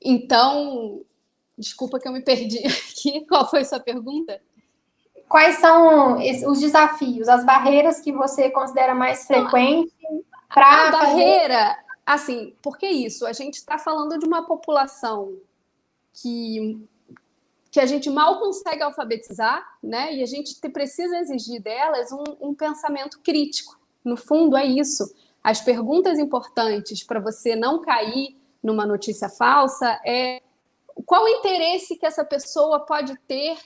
D: Então, desculpa que eu me perdi aqui, qual foi a sua pergunta?
A: Quais são os desafios, as barreiras que você considera mais frequentes para...
D: A barreira, assim, porque isso? A gente está falando de uma população que a gente mal consegue alfabetizar, né? E a gente precisa exigir delas um pensamento crítico. No fundo, é isso. As perguntas importantes para você não cair numa notícia falsa é qual o interesse que essa pessoa pode ter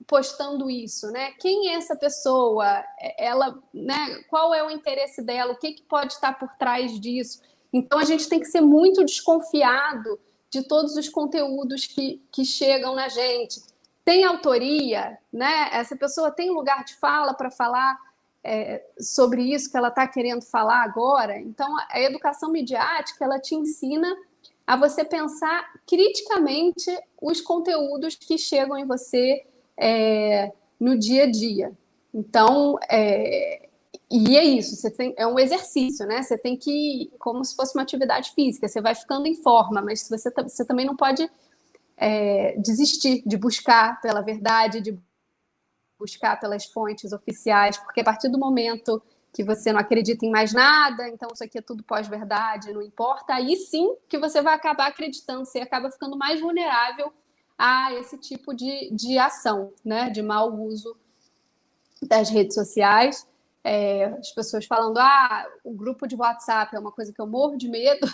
D: postando isso, né? Quem é essa pessoa? Ela, né? Qual é o interesse dela? O que pode estar por trás disso? Então, a gente tem que ser muito desconfiado de todos os conteúdos que chegam na gente. Tem autoria, né? Essa pessoa tem lugar de fala para falar sobre isso que ela está querendo falar agora. Então, a educação midiática, ela te ensina a você pensar criticamente os conteúdos que chegam em você no dia a dia. Então, e é isso, é um exercício, né? Você tem que, como se fosse uma atividade física, você vai ficando em forma, mas você também não pode desistir de buscar pela verdade, de buscar pelas fontes oficiais, porque a partir do momento que você não acredita em mais nada, então isso aqui é tudo pós-verdade, não importa, aí sim que você vai acabar acreditando, você acaba ficando mais vulnerável a esse tipo de ação, né? De mau uso das redes sociais. As pessoas falando, o grupo de WhatsApp é uma coisa que eu morro de medo,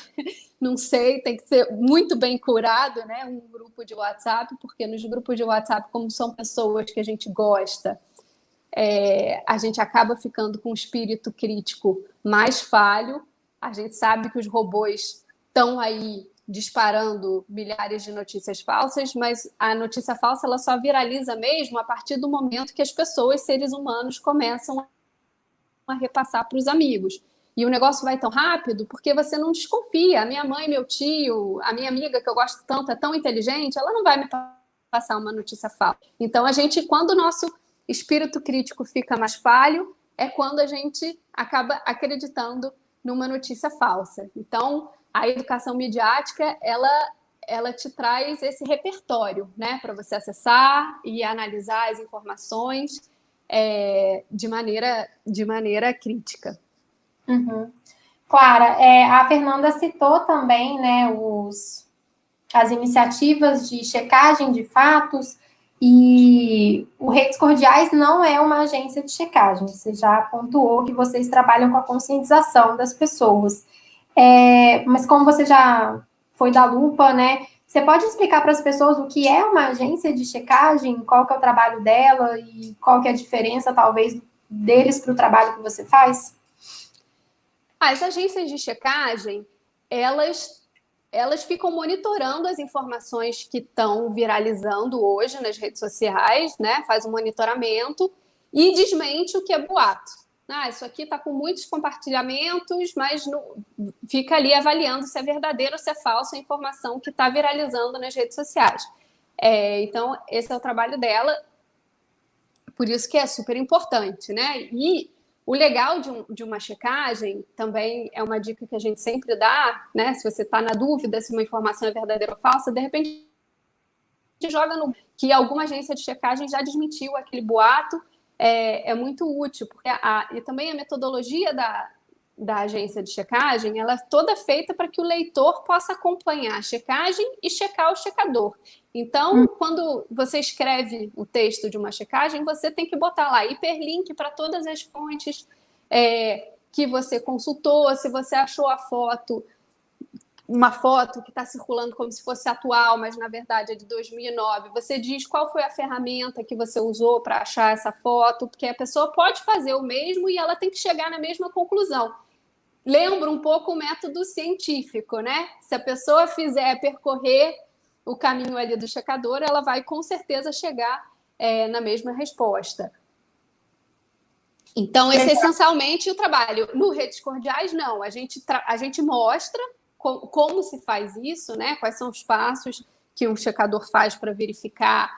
D: não sei, tem que ser muito bem curado, né? Um grupo de WhatsApp, porque nos grupos de WhatsApp, como são pessoas que a gente gosta, a gente acaba ficando com um espírito crítico mais falho. A gente sabe que os robôs estão aí disparando milhares de notícias falsas, mas a notícia falsa ela só viraliza mesmo a partir do momento que as pessoas, seres humanos, começam a repassar para os amigos. E o negócio vai tão rápido porque você não desconfia. A minha mãe, meu tio, a minha amiga que eu gosto tanto, é tão inteligente, ela não vai me passar uma notícia falsa. Então, quando o nosso espírito crítico fica mais falho, é quando a gente acaba acreditando numa notícia falsa. Então, a educação midiática, ela te traz esse repertório, né, para você acessar e analisar as informações de maneira crítica.
A: Uhum. Clara, a Fernanda citou também, né, as iniciativas de checagem de fatos, e o Redes Cordiais não é uma agência de checagem. Você já pontuou que vocês trabalham com a conscientização das pessoas. Mas como você já foi da Lupa, né? Você pode explicar para as pessoas o que é uma agência de checagem, qual que é o trabalho dela e qual que é a diferença, talvez, deles para o trabalho que você faz?
D: As agências de checagem, elas ficam monitorando as informações que estão viralizando hoje nas redes sociais, né? Faz um monitoramento e desmente o que é boato. Isso aqui está com muitos compartilhamentos, mas fica ali avaliando se é verdadeiro ou se é falso a informação que está viralizando nas redes sociais. Então, esse é o trabalho dela, por isso que é super importante, né? E o legal de uma checagem, também é uma dica que a gente sempre dá, né? Se você está na dúvida se uma informação é verdadeira ou falsa, de repente joga que alguma agência de checagem já desmentiu aquele boato. É muito útil, porque e também a metodologia da agência de checagem, ela é toda feita para que o leitor possa acompanhar a checagem e checar o checador. Então, quando você escreve o texto de uma checagem, você tem que botar lá hiperlink para todas as fontes que você consultou. Se você achou uma foto que está circulando como se fosse atual, mas na verdade é de 2009, você diz qual foi a ferramenta que você usou para achar essa foto, porque a pessoa pode fazer o mesmo e ela tem que chegar na mesma conclusão. Lembra um pouco o método científico, né? Se a pessoa percorrer o caminho ali do checador, ela vai com certeza chegar na mesma resposta. Então, esse é essencialmente o trabalho. No Redes Cordiais, não. A gente mostra como se faz isso, né? Quais são os passos que um checador faz para verificar,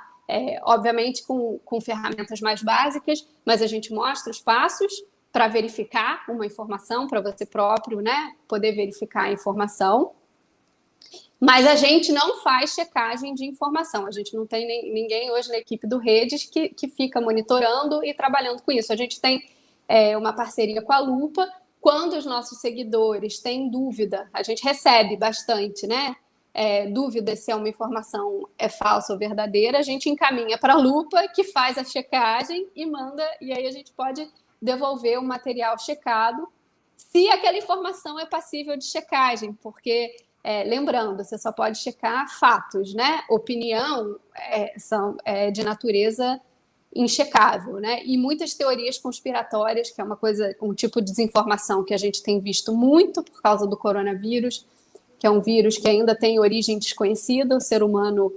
D: obviamente com ferramentas mais básicas, mas a gente mostra os passos para verificar uma informação, para você próprio, né, poder verificar a informação. Mas a gente não faz checagem de informação. A gente não tem ninguém hoje na equipe do Redes que fica monitorando e trabalhando com isso. A gente tem uma parceria com a Lupa. Quando os nossos seguidores têm dúvida, a gente recebe bastante, né? Dúvida se uma informação é falsa ou verdadeira, a gente encaminha para a Lupa, que faz a checagem e manda, e aí a gente pode devolver o material checado, se aquela informação é passível de checagem, porque, lembrando, você só pode checar fatos, né? Opinião é de natureza inchecável, né? E muitas teorias conspiratórias, que é um tipo de desinformação que a gente tem visto muito por causa do coronavírus, que é um vírus que ainda tem origem desconhecida, o ser humano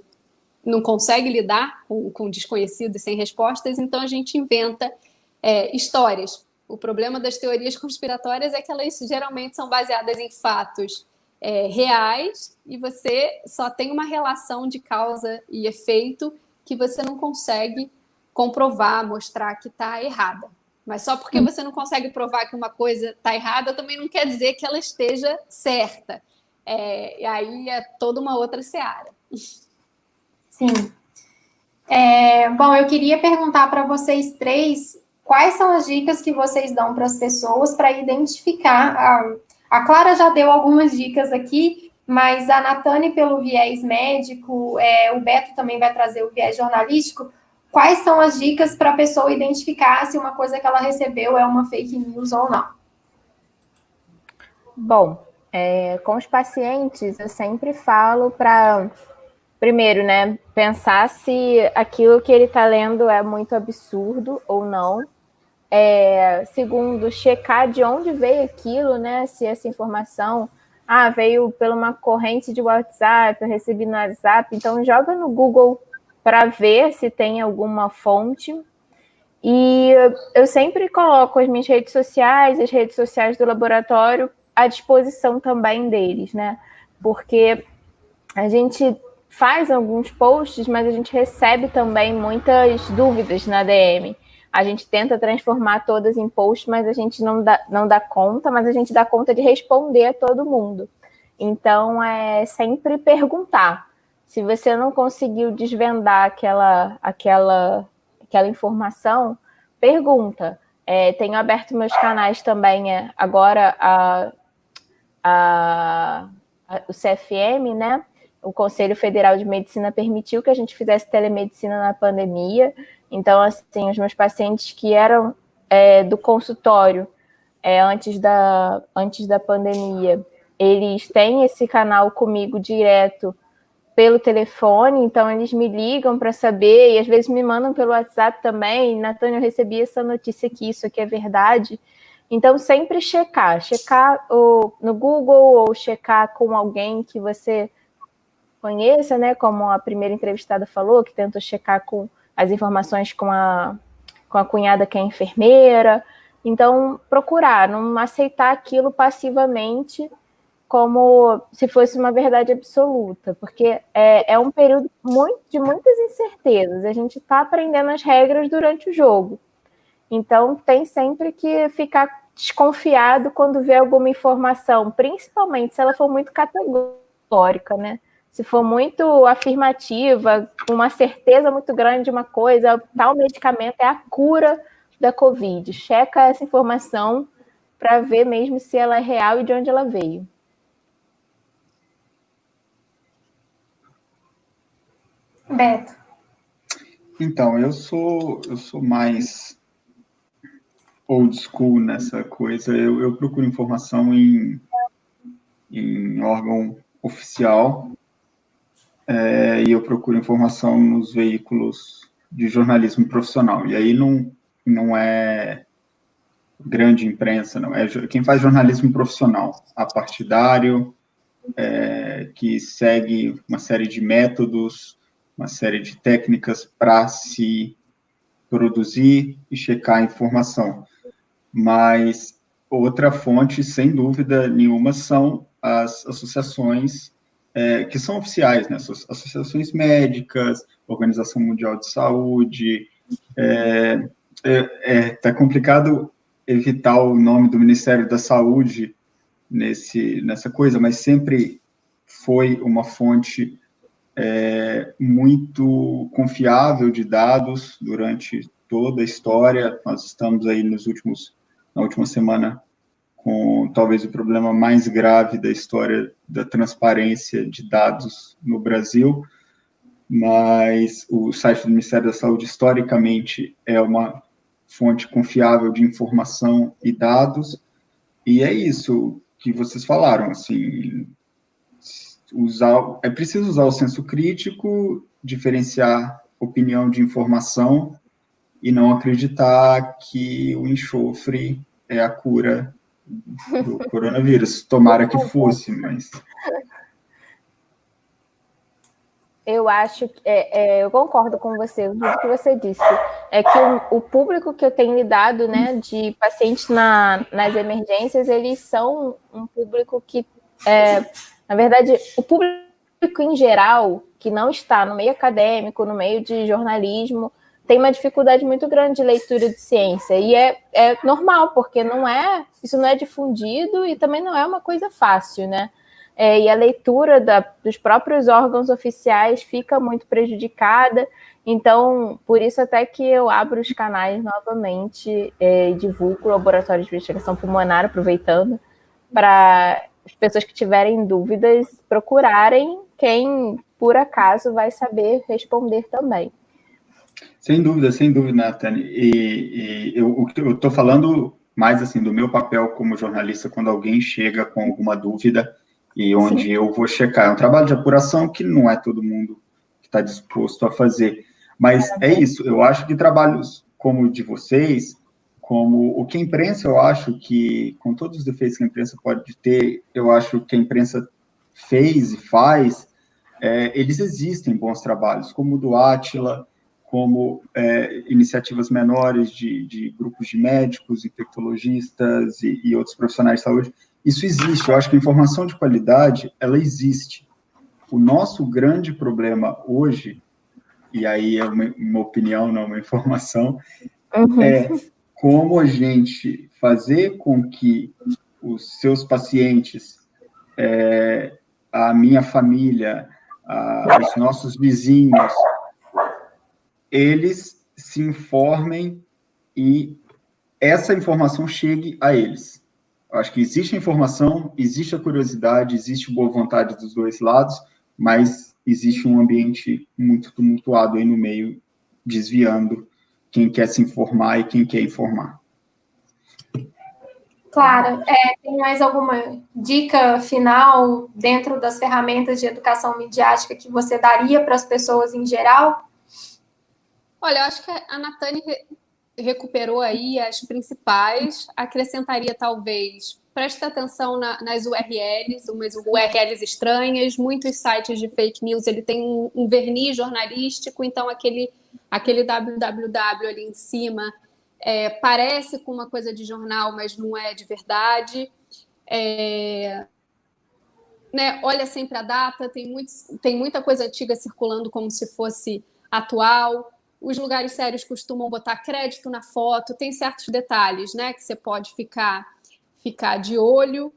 D: não consegue lidar com desconhecido e sem respostas, então a gente inventa histórias. O problema das teorias conspiratórias é que elas geralmente são baseadas em fatos reais e você só tem uma relação de causa e efeito que você não consegue comprovar, mostrar que está errada. Mas só porque você não consegue provar que uma coisa está errada, também não quer dizer que ela esteja certa. E aí é toda uma outra seara.
A: Sim. Bom, eu queria perguntar para vocês três quais são as dicas que vocês dão para as pessoas para identificar. A Clara já deu algumas dicas aqui, mas a Natane pelo viés médico, o Beto também vai trazer o viés jornalístico. Quais são as dicas para a pessoa identificar se uma coisa que ela recebeu é uma fake news ou não?
B: Bom, com os pacientes, eu sempre falo para, primeiro, né, pensar se aquilo que ele está lendo é muito absurdo ou não. Segundo, checar de onde veio aquilo, né, se essa informação veio por uma corrente de WhatsApp, eu recebi no WhatsApp, então joga no Google para ver se tem alguma fonte. E eu sempre coloco as minhas redes sociais, as redes sociais do laboratório, à disposição também deles, né? Porque a gente faz alguns posts, mas a gente recebe também muitas dúvidas na DM. A gente tenta transformar todas em posts, mas a gente não dá conta, mas a gente dá conta de responder a todo mundo. Então, é sempre perguntar. Se você não conseguiu desvendar aquela informação, pergunta. Tenho aberto meus canais também, agora o CFM, né? O Conselho Federal de Medicina permitiu que a gente fizesse telemedicina na pandemia. Então, assim, os meus pacientes que eram do consultório antes da pandemia, eles têm esse canal comigo direto pelo telefone, então eles me ligam para saber, e às vezes me mandam pelo WhatsApp também, Natânia, eu recebi essa notícia aqui, isso aqui é verdade. Então, sempre checar no Google ou checar com alguém que você conheça, né, como a primeira entrevistada falou, que tentou checar com as informações com a cunhada que é enfermeira. Então, procurar, não aceitar aquilo passivamente como se fosse uma verdade absoluta, porque é um período de muitas incertezas. A gente está aprendendo as regras durante o jogo. Então, tem sempre que ficar desconfiado quando vê alguma informação, principalmente se ela for muito categórica, né? Se for muito afirmativa, com uma certeza muito grande de uma coisa, tal medicamento é a cura da Covid. Checa essa informação para ver mesmo se ela é real e de onde ela veio.
A: Beto.
C: Então, eu sou mais old school nessa coisa. Eu procuro informação em órgão oficial e eu procuro informação nos veículos de jornalismo profissional. E aí não é grande imprensa, não. É quem faz jornalismo profissional, apartidário, que segue uma série de métodos, uma série de técnicas para se produzir e checar a informação. Mas outra fonte, sem dúvida nenhuma, são as associações que são oficiais, né? Associações médicas, Organização Mundial de Saúde. Tá complicado evitar o nome do Ministério da Saúde nessa coisa, mas sempre foi uma fonte muito confiável de dados durante toda a história. Nós estamos aí na última semana com talvez o problema mais grave da história da transparência de dados no Brasil, mas o site do Ministério da Saúde, historicamente, é uma fonte confiável de informação e dados, e é isso que vocês falaram, assim, é preciso usar o senso crítico, diferenciar opinião de informação e não acreditar que o enxofre é a cura do coronavírus. Tomara que fosse, mas...
B: Eu acho que eu concordo com você, o que você disse. É que o público que eu tenho lidado, né, de pacientes nas emergências, eles são um público que, na verdade, o público em geral, que não está no meio acadêmico, no meio de jornalismo, tem uma dificuldade muito grande de leitura de ciência. E é normal, porque isso não é difundido e também não é uma coisa fácil, né? E a leitura dos próprios órgãos oficiais fica muito prejudicada. Então, por isso até que eu abro os canais novamente, divulgo o Laboratório de Investigação Pulmonar, aproveitando, para as pessoas que tiverem dúvidas procurarem quem, por acaso, vai saber responder também.
C: Sem dúvida, Nathane. E eu estou falando mais assim do meu papel como jornalista quando alguém chega com alguma dúvida e onde Sim. eu vou checar. É um trabalho de apuração que não é todo mundo que está disposto a fazer. Mas é isso, eu acho que trabalhos como o de vocês, como o que a imprensa, eu acho que, com todos os defeitos que a imprensa pode ter, eu acho que a imprensa fez e faz, eles existem bons trabalhos, como o do Átila, como iniciativas menores de grupos de médicos, infectologistas e outros profissionais de saúde. Isso existe, eu acho que a informação de qualidade, ela existe. O nosso grande problema hoje, e aí é uma opinião, não uma informação, é como a gente fazer com que os seus pacientes, a minha família, os nossos vizinhos, eles se informem e essa informação chegue a eles. Eu acho que existe a informação, existe a curiosidade, existe boa vontade dos dois lados, mas existe um ambiente muito tumultuado aí no meio, desviando quem quer se informar e quem quer informar.
A: Claro. Tem mais alguma dica final dentro das ferramentas de educação midiática que você daria para as pessoas em geral?
D: Olha, eu acho que a Nathane recuperou aí as principais, acrescentaria talvez, preste atenção nas URLs, umas URLs estranhas, muitos sites de fake news, ele tem um verniz jornalístico, então aquele www ali em cima parece com uma coisa de jornal, mas não é de verdade. Olha sempre a data, tem muita coisa antiga circulando como se fosse atual. Os lugares sérios costumam botar crédito na foto, tem certos detalhes, né, que você pode ficar de olho.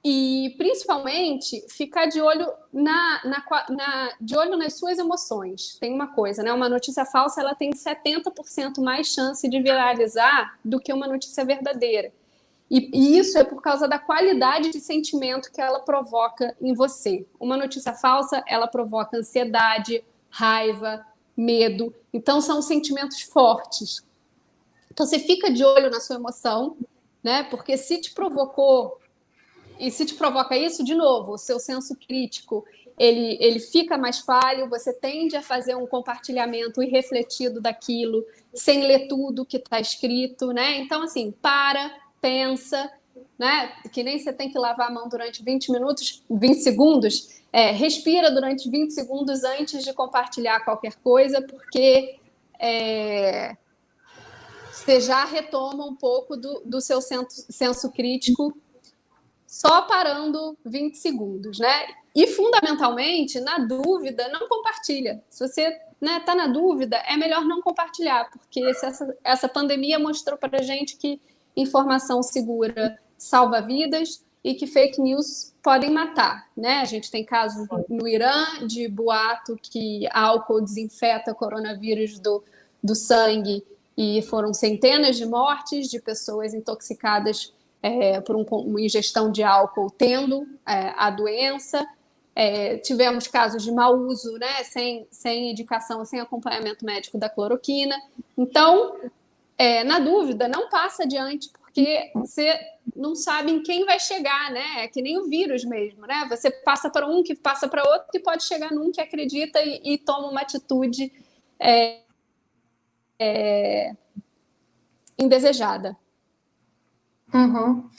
D: E, principalmente, ficar de olho de olho nas suas emoções. Tem uma coisa, né? Uma notícia falsa ela tem 70% mais chance de viralizar do que uma notícia verdadeira. E isso é por causa da qualidade de sentimento que ela provoca em você. Uma notícia falsa, ela provoca ansiedade, raiva, medo. Então, são sentimentos fortes. Então, você fica de olho na sua emoção, né? Porque se te provocou, e se te provoca isso, de novo, o seu senso crítico, ele fica mais falho, você tende a fazer um compartilhamento irrefletido daquilo, sem ler tudo que está escrito, né? Então, assim, pensa, né? Que nem você tem que lavar a mão durante 20 segundos, respira durante 20 segundos antes de compartilhar qualquer coisa, porque você já retoma um pouco do seu senso crítico só parando 20 segundos, né? E, fundamentalmente, na dúvida, não compartilha. Se você tá na dúvida, é melhor não compartilhar, porque essa pandemia mostrou para a gente que informação segura salva vidas e que fake news podem matar, né? A gente tem casos no Irã de boato que álcool desinfeta coronavírus do sangue e foram centenas de mortes de pessoas intoxicadas por uma ingestão de álcool tendo a doença. Tivemos casos de mau uso, né? Sem indicação, sem acompanhamento médico da cloroquina. Então, na dúvida, não passa adiante, porque você não sabe em quem vai chegar, né? É que nem o vírus mesmo, né? Você passa para um, que passa para outro, que pode chegar num que acredita e toma uma atitude indesejada.
A: Uhum.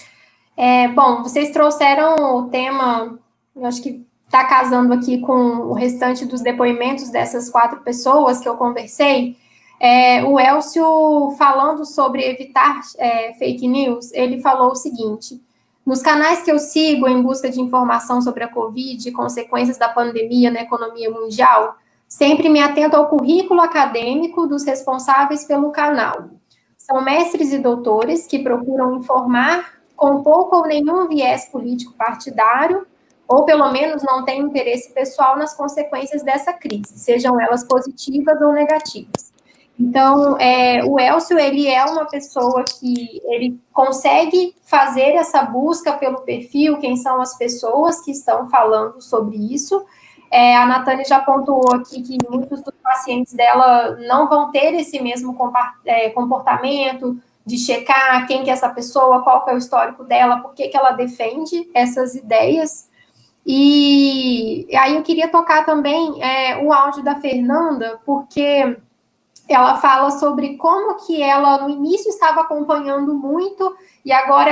A: Bom, vocês trouxeram o tema, eu acho que está casando aqui com o restante dos depoimentos dessas 4 pessoas que eu conversei. O Elcio, falando sobre evitar fake news, ele falou o seguinte: nos canais que eu sigo em busca de informação sobre a Covid e consequências da pandemia na economia mundial, sempre me atento ao currículo acadêmico dos responsáveis pelo canal. São mestres e doutores que procuram informar com pouco ou nenhum viés político partidário, ou pelo menos não têm interesse pessoal nas consequências dessa crise, sejam elas positivas ou negativas. Então, o Elcio, ele é uma pessoa que ele consegue fazer essa busca pelo perfil, quem são as pessoas que estão falando sobre isso. A Natane já pontuou aqui que muitos dos pacientes dela não vão ter esse mesmo comportamento de checar quem que é essa pessoa, qual que é o histórico dela, por que ela defende essas ideias. E aí eu queria tocar também o áudio da Fernanda, porque ela fala sobre como que ela, no início, estava acompanhando muito, e agora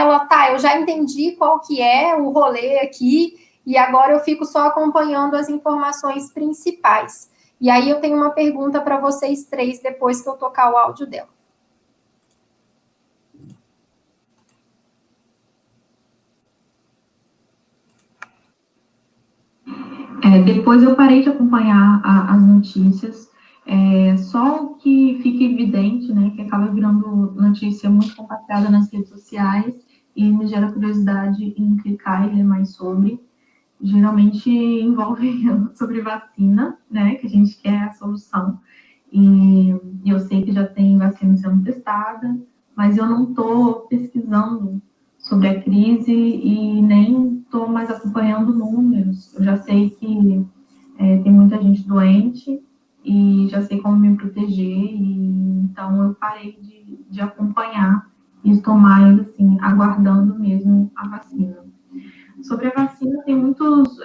A: eu já entendi qual que é o rolê aqui, e agora eu fico só acompanhando as informações principais. E aí eu tenho uma pergunta para vocês 3, depois que eu tocar o áudio dela.
G: Depois eu parei de acompanhar as notícias, só o que fica evidente, né, que acaba virando notícia muito compartilhada nas redes sociais e me gera curiosidade em clicar e ler mais sobre. Geralmente envolve sobre vacina, né, que a gente quer a solução. E eu sei que já tem vacina sendo testada, mas eu não estou pesquisando sobre a crise e nem estou mais acompanhando números. Eu já sei que tem muita gente doente e já sei como me proteger, e então eu parei de acompanhar e estou mais, assim, aguardando mesmo a vacina. Sobre a vacina, tem muitas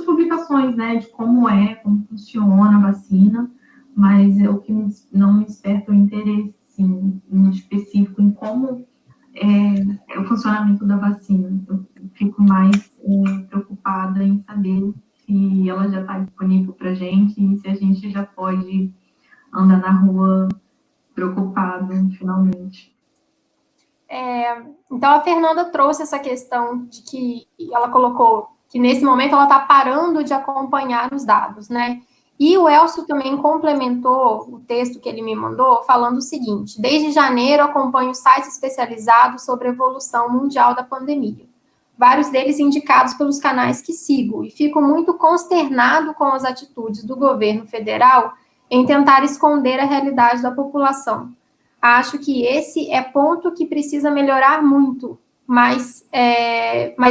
G: publicações, né, de como funciona a vacina, mas o que não me desperta o interesse, assim, em específico em como é o funcionamento da vacina. Eu fico mais preocupada em saber se ela já está disponível para a gente e se a gente já pode andar na rua preocupado, finalmente.
A: Então, a Fernanda trouxe essa questão de que ela colocou que, nesse momento, ela está parando de acompanhar os dados, né? E o Elcio também complementou o texto que ele me mandou, falando o seguinte: desde janeiro, acompanho sites especializados sobre a evolução mundial da pandemia, vários deles indicados pelos canais que sigo, e fico muito consternado com as atitudes do governo federal em tentar esconder a realidade da população. Acho que esse é ponto que precisa melhorar muito, mas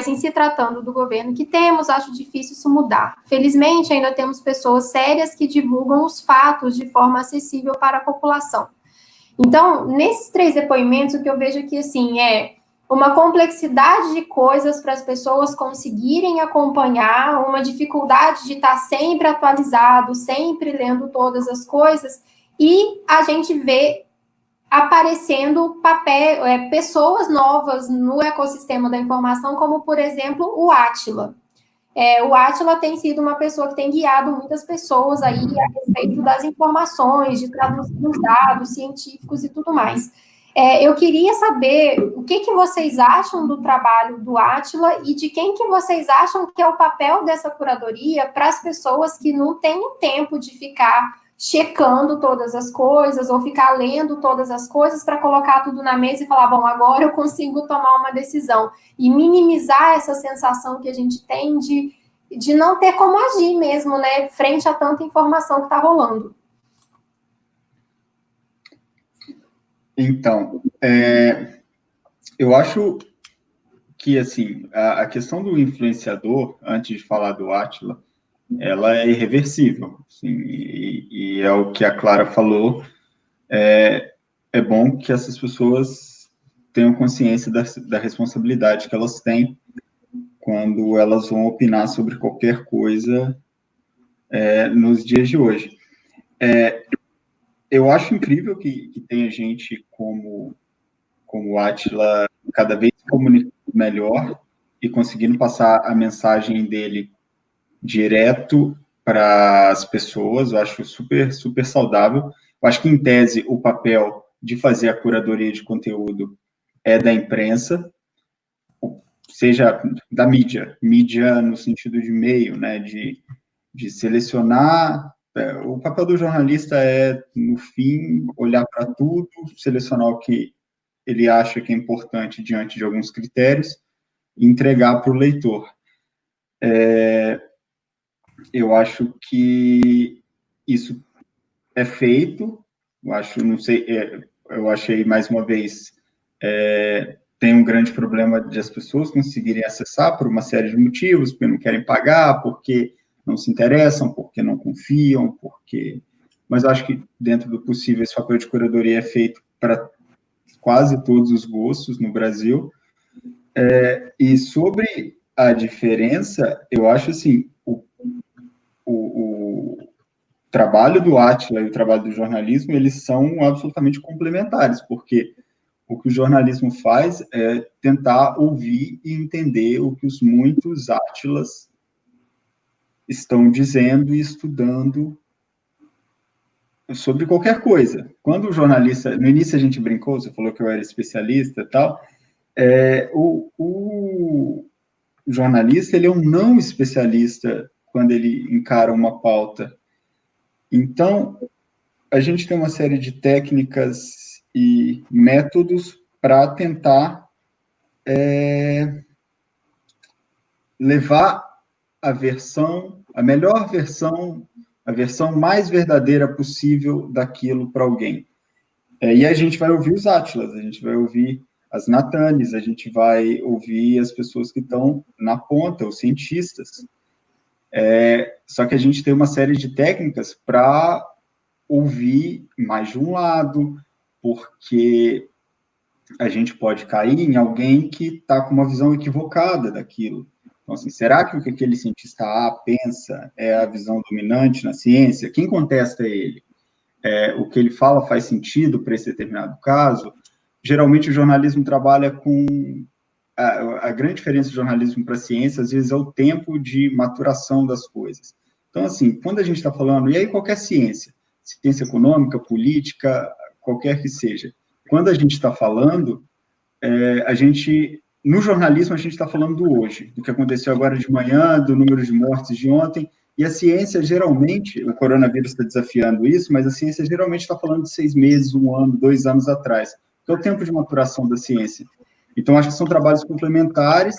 A: em se tratando do governo que temos, acho difícil isso mudar. Felizmente, ainda temos pessoas sérias que divulgam os fatos de forma acessível para a população. Então, nesses 3 depoimentos, o que eu vejo aqui, assim, é uma complexidade de coisas para as pessoas conseguirem acompanhar, uma dificuldade de estar sempre atualizado, sempre lendo todas as coisas, e a gente vê aparecendo pessoas novas no ecossistema da informação, como, por exemplo, o Átila. O Átila tem sido uma pessoa que tem guiado muitas pessoas aí a respeito das informações, de traduzir os dados científicos e tudo mais. Eu queria saber o que vocês acham do trabalho do Átila e de quem que vocês acham que é o papel dessa curadoria para as pessoas que não têm o tempo de ficar checando todas as coisas ou ficar lendo todas as coisas para colocar tudo na mesa e falar, bom, agora eu consigo tomar uma decisão. E minimizar essa sensação que a gente tem de não ter como agir mesmo, né, frente a tanta informação que está rolando.
C: Então, eu acho que, assim, a questão do influenciador, antes de falar do Átila, ela é irreversível, assim, e é o que a Clara falou, é bom que essas pessoas tenham consciência da responsabilidade que elas têm quando elas vão opinar sobre qualquer coisa nos dias de hoje. Eu acho incrível que tenha gente como o Átila cada vez se comunicando melhor e conseguindo passar a mensagem dele direto para as pessoas. Eu acho super, super saudável. Eu acho que, em tese, o papel de fazer a curadoria de conteúdo é da imprensa, seja da mídia no sentido de meio, né, de selecionar. O papel do jornalista é, no fim, olhar para tudo, selecionar o que ele acha que é importante diante de alguns critérios e entregar para o leitor. Eu acho que isso é feito, eu achei, mais uma vez, tem um grande problema de as pessoas conseguirem acessar por uma série de motivos, porque não querem pagar, porque não se interessam, porque não confiam, mas eu acho que, dentro do possível, esse papel de curadoria é feito para quase todos os gostos no Brasil. E sobre a diferença, eu acho assim, o trabalho do Átila e o trabalho do jornalismo, eles são absolutamente complementares, porque o que o jornalismo faz é tentar ouvir e entender o que os muitos Átilas estão dizendo e estudando sobre qualquer coisa. Quando o jornalista, no início a gente brincou, você falou que eu era especialista e tal, o jornalista, ele é um não especialista quando ele encara uma pauta. Então, a gente tem uma série de técnicas e métodos para tentar levar a melhor versão, a versão mais verdadeira possível daquilo para alguém. E a gente vai ouvir os Átilas, a gente vai ouvir as Natanes, a gente vai ouvir as pessoas que estão na ponta, os cientistas. Só que a gente tem uma série de técnicas para ouvir mais de um lado, porque a gente pode cair em alguém que está com uma visão equivocada daquilo. Então, assim, será que o que aquele cientista A pensa é a visão dominante na ciência? Quem contesta ele? O que ele fala faz sentido para esse determinado caso? Geralmente, o jornalismo trabalha com... A grande diferença do jornalismo para a ciência, às vezes, é o tempo de maturação das coisas. Então, assim, quando a gente está falando... E aí, qualquer ciência econômica, política, qualquer que seja. Quando a gente está falando, no jornalismo, a gente está falando do hoje, do que aconteceu agora de manhã, do número de mortes de ontem, e a ciência, geralmente, o coronavírus está desafiando isso, mas a ciência geralmente está falando de 6 meses, 1 ano, 2 anos atrás, que é o tempo de maturação da ciência. Então, acho que são trabalhos complementares,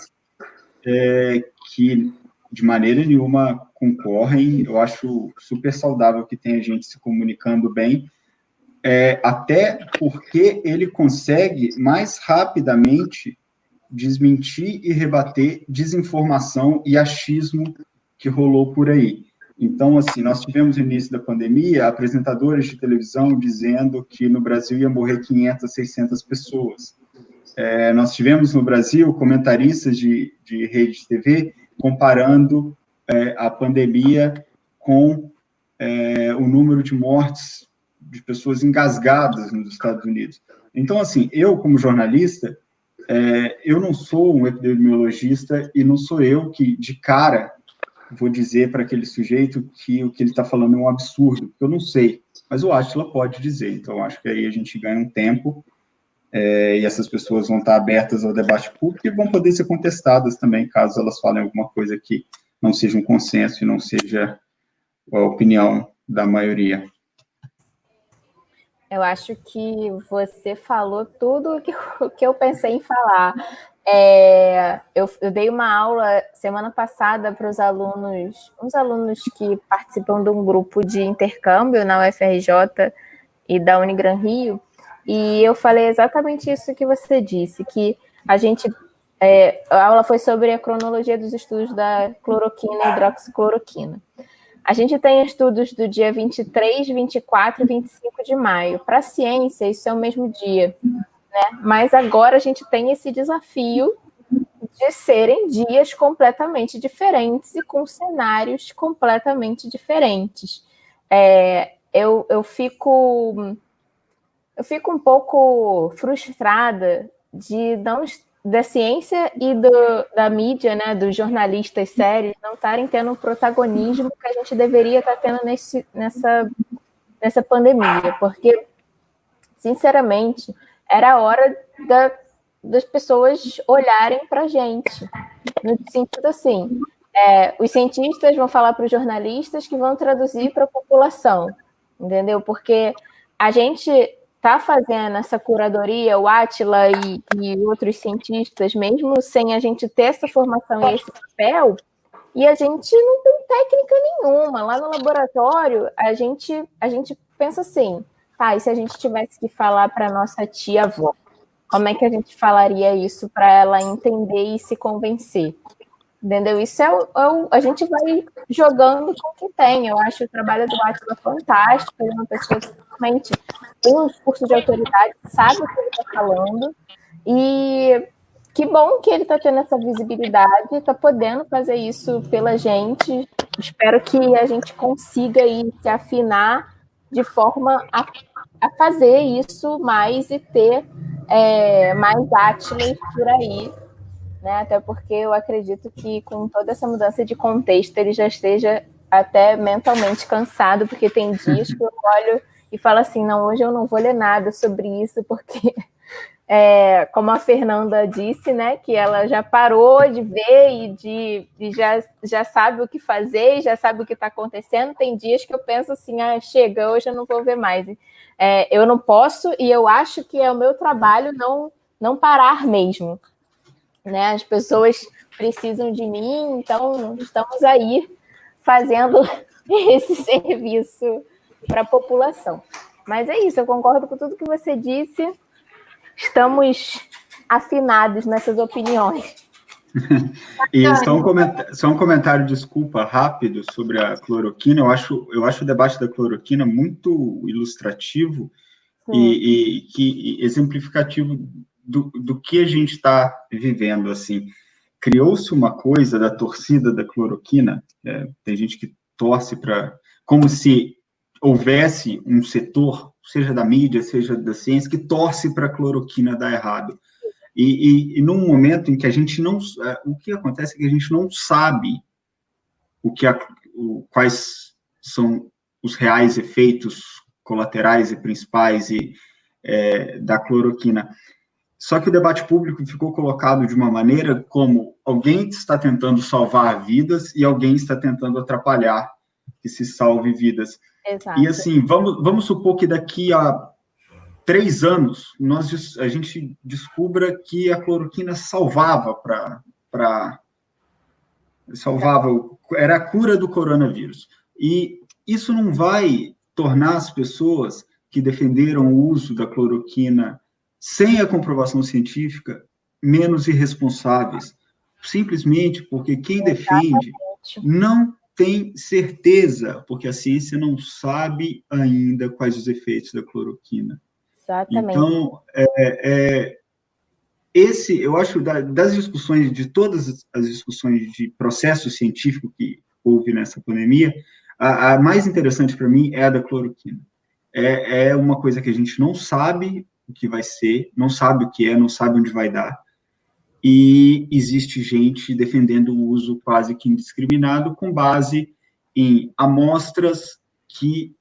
C: que, de maneira nenhuma, concorrem. Eu acho super saudável que tenha gente se comunicando bem, até porque ele consegue, mais rapidamente, desmentir e rebater desinformação e achismo que rolou por aí. Então, assim, nós tivemos no início da pandemia apresentadores de televisão dizendo que no Brasil ia morrer 500, 600 pessoas. Nós tivemos no Brasil comentaristas de rede de TV comparando a pandemia com o número de mortes de pessoas engasgadas nos Estados Unidos. Então, assim, eu, como jornalista, eu não sou um epidemiologista e não sou eu que, de cara, vou dizer para aquele sujeito que o que ele está falando é um absurdo, porque eu não sei, mas o Átila pode dizer. Então, acho que aí a gente ganha um tempo e essas pessoas vão estar abertas ao debate público e vão poder ser contestadas também, caso elas falem alguma coisa que não seja um consenso e não seja a opinião da maioria.
B: Eu acho que você falou tudo o que eu pensei em falar. Eu dei uma aula semana passada para uns alunos que participam de um grupo de intercâmbio na UFRJ e da Unigran Rio, e eu falei exatamente isso que você disse, que a aula foi sobre a cronologia dos estudos da cloroquina e hidroxicloroquina. A gente tem estudos do dia 23, 24 e 25 de maio. Para a ciência, isso é o mesmo dia, né? Mas agora a gente tem esse desafio de serem dias completamente diferentes e com cenários completamente diferentes. Eu fico um pouco frustrada da ciência e da mídia, né, dos jornalistas sérios, não estarem tendo o protagonismo que a gente deveria estar tendo nessa pandemia, porque, sinceramente, era a hora das pessoas olharem para a gente, no sentido assim, os cientistas vão falar para os jornalistas que vão traduzir para a população, entendeu? Porque a gente está fazendo essa curadoria, o Átila e outros cientistas, mesmo sem a gente ter essa formação e esse papel, e a gente não tem técnica nenhuma. Lá no laboratório, a gente pensa assim, tá, e se a gente tivesse que falar para a nossa tia-avó, como é que a gente falaria isso para ela entender e se convencer? Entendeu? Isso a gente vai jogando com o que tem. Eu acho o trabalho do Átila fantástico, ele é uma pessoa que realmente tem um discurso de autoridade, sabe o que ele está falando, e que bom que ele está tendo essa visibilidade, está podendo fazer isso pela gente. Espero que a gente consiga aí se afinar de forma a fazer isso mais e ter mais Átilas por aí, né? Até porque eu acredito que com toda essa mudança de contexto ele já esteja até mentalmente cansado, porque tem dias que eu olho e falo assim, não, hoje eu não vou ler nada sobre isso, porque, como a Fernanda disse, né, que ela já parou de ver e já sabe o que fazer, e já sabe o que está acontecendo. Tem dias que eu penso assim, chega, hoje eu não vou ver mais. Eu não posso, e eu acho que é o meu trabalho não parar mesmo. Né? As pessoas precisam de mim, então estamos aí fazendo esse serviço para a população. Mas é isso, eu concordo com tudo que você disse, estamos afinados nessas opiniões.
C: E só um comentário, desculpa, rápido sobre a cloroquina. Eu acho o debate da cloroquina muito ilustrativo e exemplificativo do que a gente está vivendo, assim. Criou-se uma coisa da torcida da cloroquina, tem gente que torce para, como se houvesse um setor, seja da mídia, seja da ciência, que torce para a cloroquina dar errado. E num momento em que a gente não, o que acontece é que a gente não sabe quais são os reais efeitos colaterais e principais da cloroquina. Só que o debate público ficou colocado de uma maneira como alguém está tentando salvar vidas e alguém está tentando atrapalhar que se salve vidas.
B: Exato.
C: E assim, vamos supor que daqui a 3 anos a gente descubra que a cloroquina salvava era a cura do coronavírus. E isso não vai tornar as pessoas que defenderam o uso da cloroquina sem a comprovação científica, menos irresponsáveis, simplesmente porque quem defende não tem certeza, porque a ciência não sabe ainda quais os efeitos da cloroquina.
B: Exatamente.
C: Então, eu acho, das discussões, de todas as discussões de processo científico que houve nessa pandemia, a mais interessante para mim é a da cloroquina. É uma coisa que a gente não sabe o que vai ser, não sabe o que não sabe onde vai dar, e existe gente defendendo o uso quase que indiscriminado com base em amostras que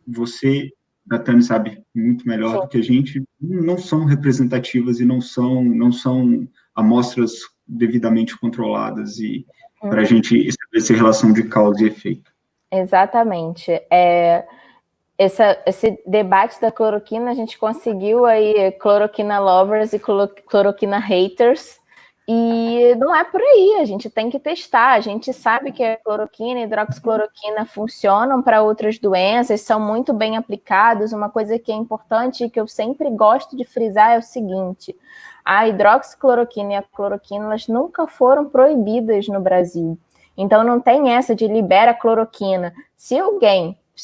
C: você, Natane, sabe muito melhor do que a gente, não são representativas e não são amostras devidamente controladas e para a gente estabelecer relação de causa e efeito.
B: Exatamente. esse debate da cloroquina, a gente conseguiu aí cloroquina lovers e cloroquina haters, e não é por aí, a gente tem que testar. A gente sabe que a cloroquina e hidroxicloroquina funcionam para outras doenças, são muito bem aplicados. Uma coisa que é importante e que eu sempre gosto de frisar é o seguinte: a hidroxicloroquina e a cloroquina, elas nunca foram proibidas no Brasil. Então não tem essa de libera a cloroquina. Se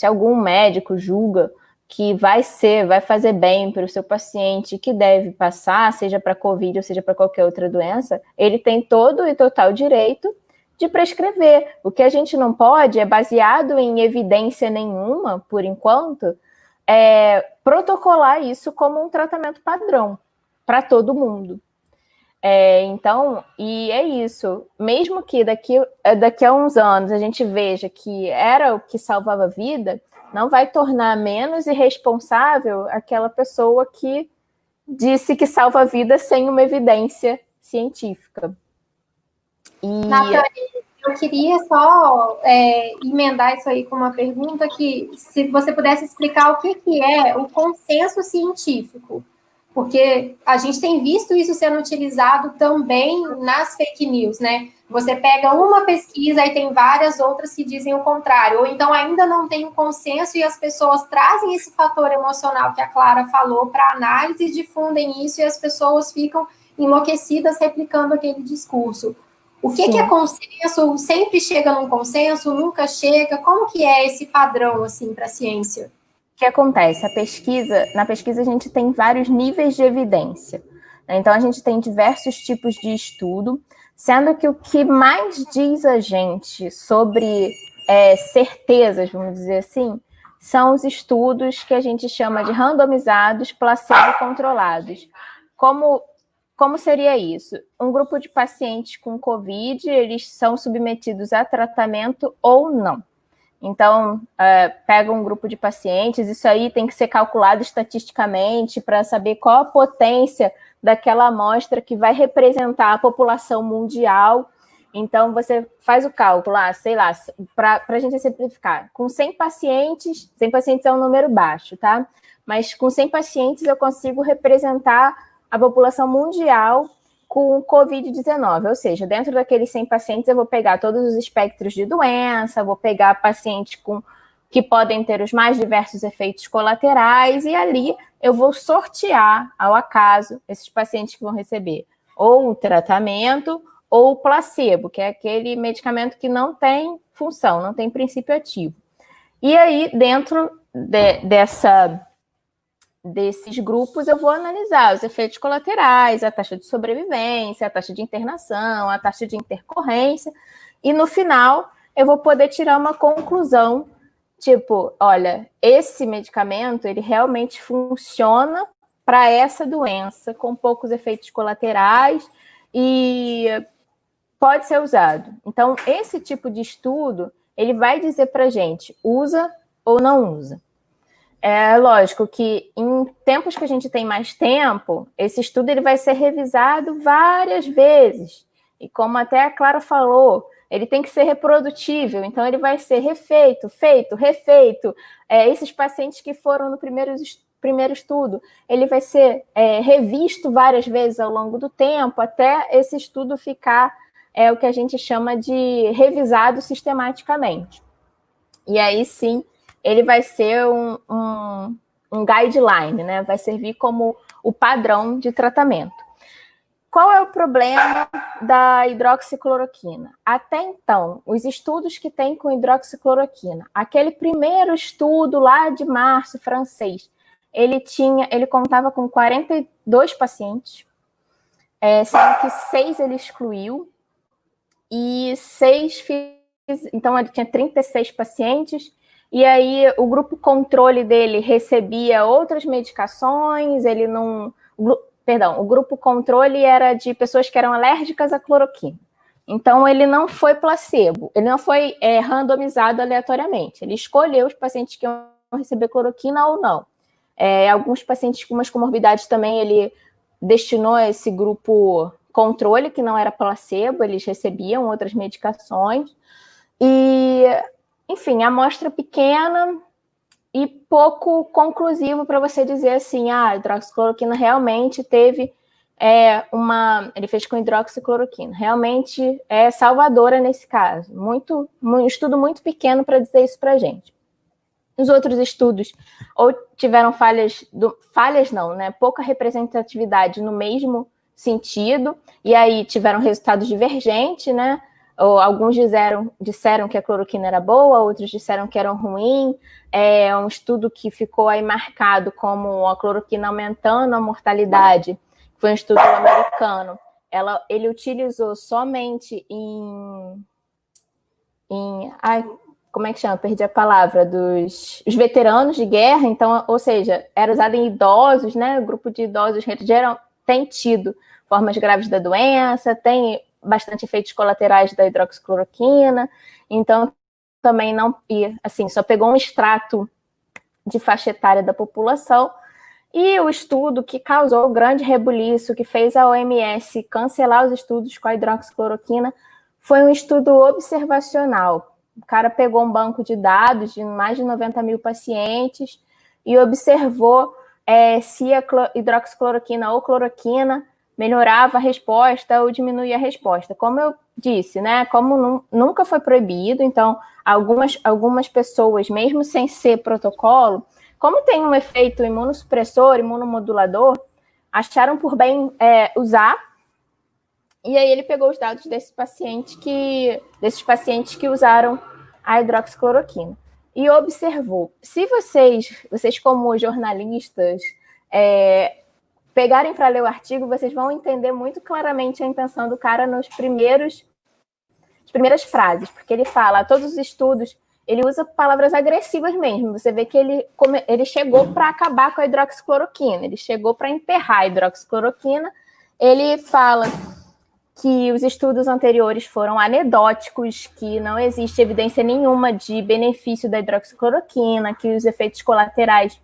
B: algum médico julga que vai fazer bem para o seu paciente, que deve passar, seja para COVID ou seja para qualquer outra doença, ele tem todo e total direito de prescrever. O que a gente não pode, baseado em evidência nenhuma, por enquanto, protocolar isso como um tratamento padrão para todo mundo. Então, e é isso. Mesmo que daqui a uns anos a gente veja que era o que salvava a vida, não vai tornar menos irresponsável aquela pessoa que disse que salva a vida sem uma evidência científica.
A: Nathalie, eu queria só emendar isso aí com uma pergunta que, se você pudesse explicar o que é o consenso científico, porque a gente tem visto isso sendo utilizado também nas fake news, né? Você pega uma pesquisa e tem várias outras que dizem o contrário, ou então ainda não tem um consenso e as pessoas trazem esse fator emocional que a Clara falou para análise, difundem isso e as pessoas ficam enlouquecidas replicando aquele discurso. O que é consenso? Sempre chega num consenso? Nunca chega? Como que é esse padrão, assim, para a ciência?
B: O que acontece? Na pesquisa a gente tem vários níveis de evidência. Então, a gente tem diversos tipos de estudo, sendo que o que mais diz a gente sobre certezas, vamos dizer assim, são os estudos que a gente chama de randomizados, placebo-controlados. Como seria isso? Um grupo de pacientes com COVID, eles são submetidos a tratamento ou não. Então, pega um grupo de pacientes, isso aí tem que ser calculado estatisticamente para saber qual a potência daquela amostra que vai representar a população mundial. Então, você faz o cálculo, sei lá, para a gente simplificar, com 100 pacientes é um número baixo, tá? Mas com 100 pacientes eu consigo representar a população mundial com COVID-19, ou seja, dentro daqueles 100 pacientes eu vou pegar todos os espectros de doença, vou pegar pacientes que podem ter os mais diversos efeitos colaterais e ali eu vou sortear ao acaso esses pacientes que vão receber ou o tratamento ou o placebo, que é aquele medicamento que não tem função, não tem princípio ativo. E aí, dentro desses grupos, eu vou analisar os efeitos colaterais, a taxa de sobrevivência, a taxa de internação, a taxa de intercorrência, e no final eu vou poder tirar uma conclusão, tipo, olha, esse medicamento, ele realmente funciona para essa doença, com poucos efeitos colaterais, e pode ser usado. Então, esse tipo de estudo, ele vai dizer para a gente, usa ou não usa. É lógico que em tempos que a gente tem mais tempo, esse estudo ele vai ser revisado várias vezes. E como até a Clara falou, ele tem que ser reprodutível, então ele vai ser refeito. Esses pacientes que foram no primeiro estudo, ele vai ser revisto várias vezes ao longo do tempo, até esse estudo ficar o que a gente chama de revisado sistematicamente. E aí sim, ele vai ser um guideline, né? Vai servir como o padrão de tratamento. Qual é o problema da hidroxicloroquina? Até então, os estudos que tem com hidroxicloroquina, aquele primeiro estudo lá de março, francês, ele contava com 42 pacientes, sendo que 6 ele excluiu, e 6 então ele tinha 36 pacientes, e aí o grupo controle dele recebia outras medicações, o grupo controle era de pessoas que eram alérgicas à cloroquina. Então ele não foi placebo, ele não foi randomizado aleatoriamente, ele escolheu os pacientes que iam receber cloroquina ou não. Alguns pacientes com umas comorbidades também ele destinou a esse grupo controle, que não era placebo, eles recebiam outras medicações, e enfim, amostra pequena e pouco conclusivo para você dizer assim, a hidroxicloroquina realmente teve ele fez com hidroxicloroquina, realmente é salvadora nesse caso. Um estudo muito pequeno para dizer isso para a gente. Os outros estudos ou tiveram pouca representatividade no mesmo sentido, e aí tiveram resultados divergentes, né? Ou alguns disseram que a cloroquina era boa, outros disseram que era ruim. É um estudo que ficou aí marcado como a cloroquina aumentando a mortalidade. Foi um estudo americano. Ele utilizou somente como é que chama? Perdi a palavra. Os veteranos de guerra. Então, ou seja, era usado em idosos, né? O grupo de idosos tem tido formas graves da doença, tem bastante efeitos colaterais da hidroxicloroquina. Então, também não... assim, só pegou um extrato de faixa etária da população. E o estudo que causou o grande rebuliço, que fez a OMS cancelar os estudos com a hidroxicloroquina, foi um estudo observacional. O cara pegou um banco de dados de mais de 90 mil pacientes e observou se a hidroxicloroquina ou cloroquina melhorava a resposta ou diminuía a resposta. Como eu disse, né? Como nunca foi proibido, então algumas pessoas, mesmo sem ser protocolo, como tem um efeito imunossupressor, imunomodulador, acharam por bem usar, e aí ele pegou os dados desses pacientes que usaram a hidroxicloroquina e observou. Se vocês como jornalistas, pegarem para ler o artigo, vocês vão entender muito claramente a intenção do cara nas primeiras frases, porque ele fala, todos os estudos, ele usa palavras agressivas mesmo. Você vê que ele chegou para acabar com a hidroxicloroquina, ele chegou para enterrar a hidroxicloroquina. Ele fala que os estudos anteriores foram anedóticos, que não existe evidência nenhuma de benefício da hidroxicloroquina, que os efeitos colaterais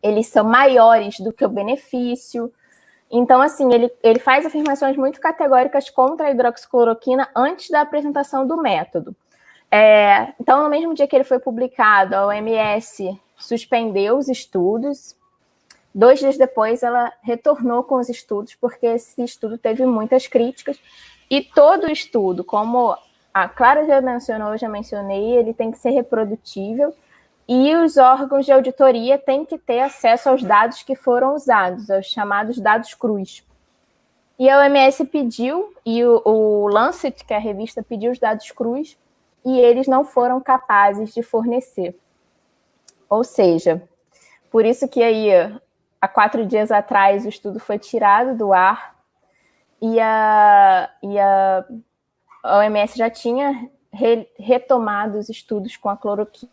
B: eles são maiores do que o benefício. Então, assim, ele faz afirmações muito categóricas contra a hidroxicloroquina antes da apresentação do método. Então, no mesmo dia que ele foi publicado, a OMS suspendeu os estudos. 2 dias depois, ela retornou com os estudos, porque esse estudo teve muitas críticas. E todo o estudo, como a Clara já mencionou, eu já mencionei, ele tem que ser reprodutível. E os órgãos de auditoria têm que ter acesso aos dados que foram usados, aos chamados dados crus. E a OMS pediu, e o Lancet, que é a revista, pediu os dados crus, e eles não foram capazes de fornecer. Ou seja, por isso que aí, há 4 dias atrás, o estudo foi tirado do ar, e a OMS já tinha retomado os estudos com a cloroquina.